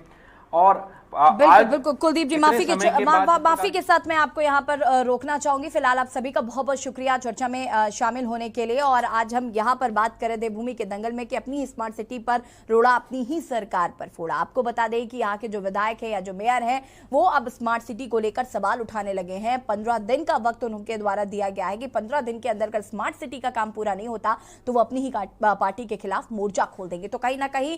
और बिल्कुल कुलदीप जी, माफी के साथ मैं आपको यहाँ पर रोकना चाहूंगी। फिलहाल आप सभी का बहुत बहुत शुक्रिया चर्चा में शामिल होने के लिए। और आज हम यहाँ पर बात करें देवभूमि के दंगल में कि अपनी स्मार्ट सिटी पर रोड़ा अपनी ही सरकार पर फोड़ा। आपको बता दें कि यहाँ के जो विधायक है या जो मेयर हैं वो अब स्मार्ट सिटी को लेकर सवाल उठाने लगे हैं। 15 दिन का वक्त उनके द्वारा दिया गया है कि 15 दिन के अंदर अगर स्मार्ट सिटी का काम पूरा नहीं होता तो वो अपनी ही पार्टी के खिलाफ मोर्चा खोल देंगे। तो कहीं ना कहीं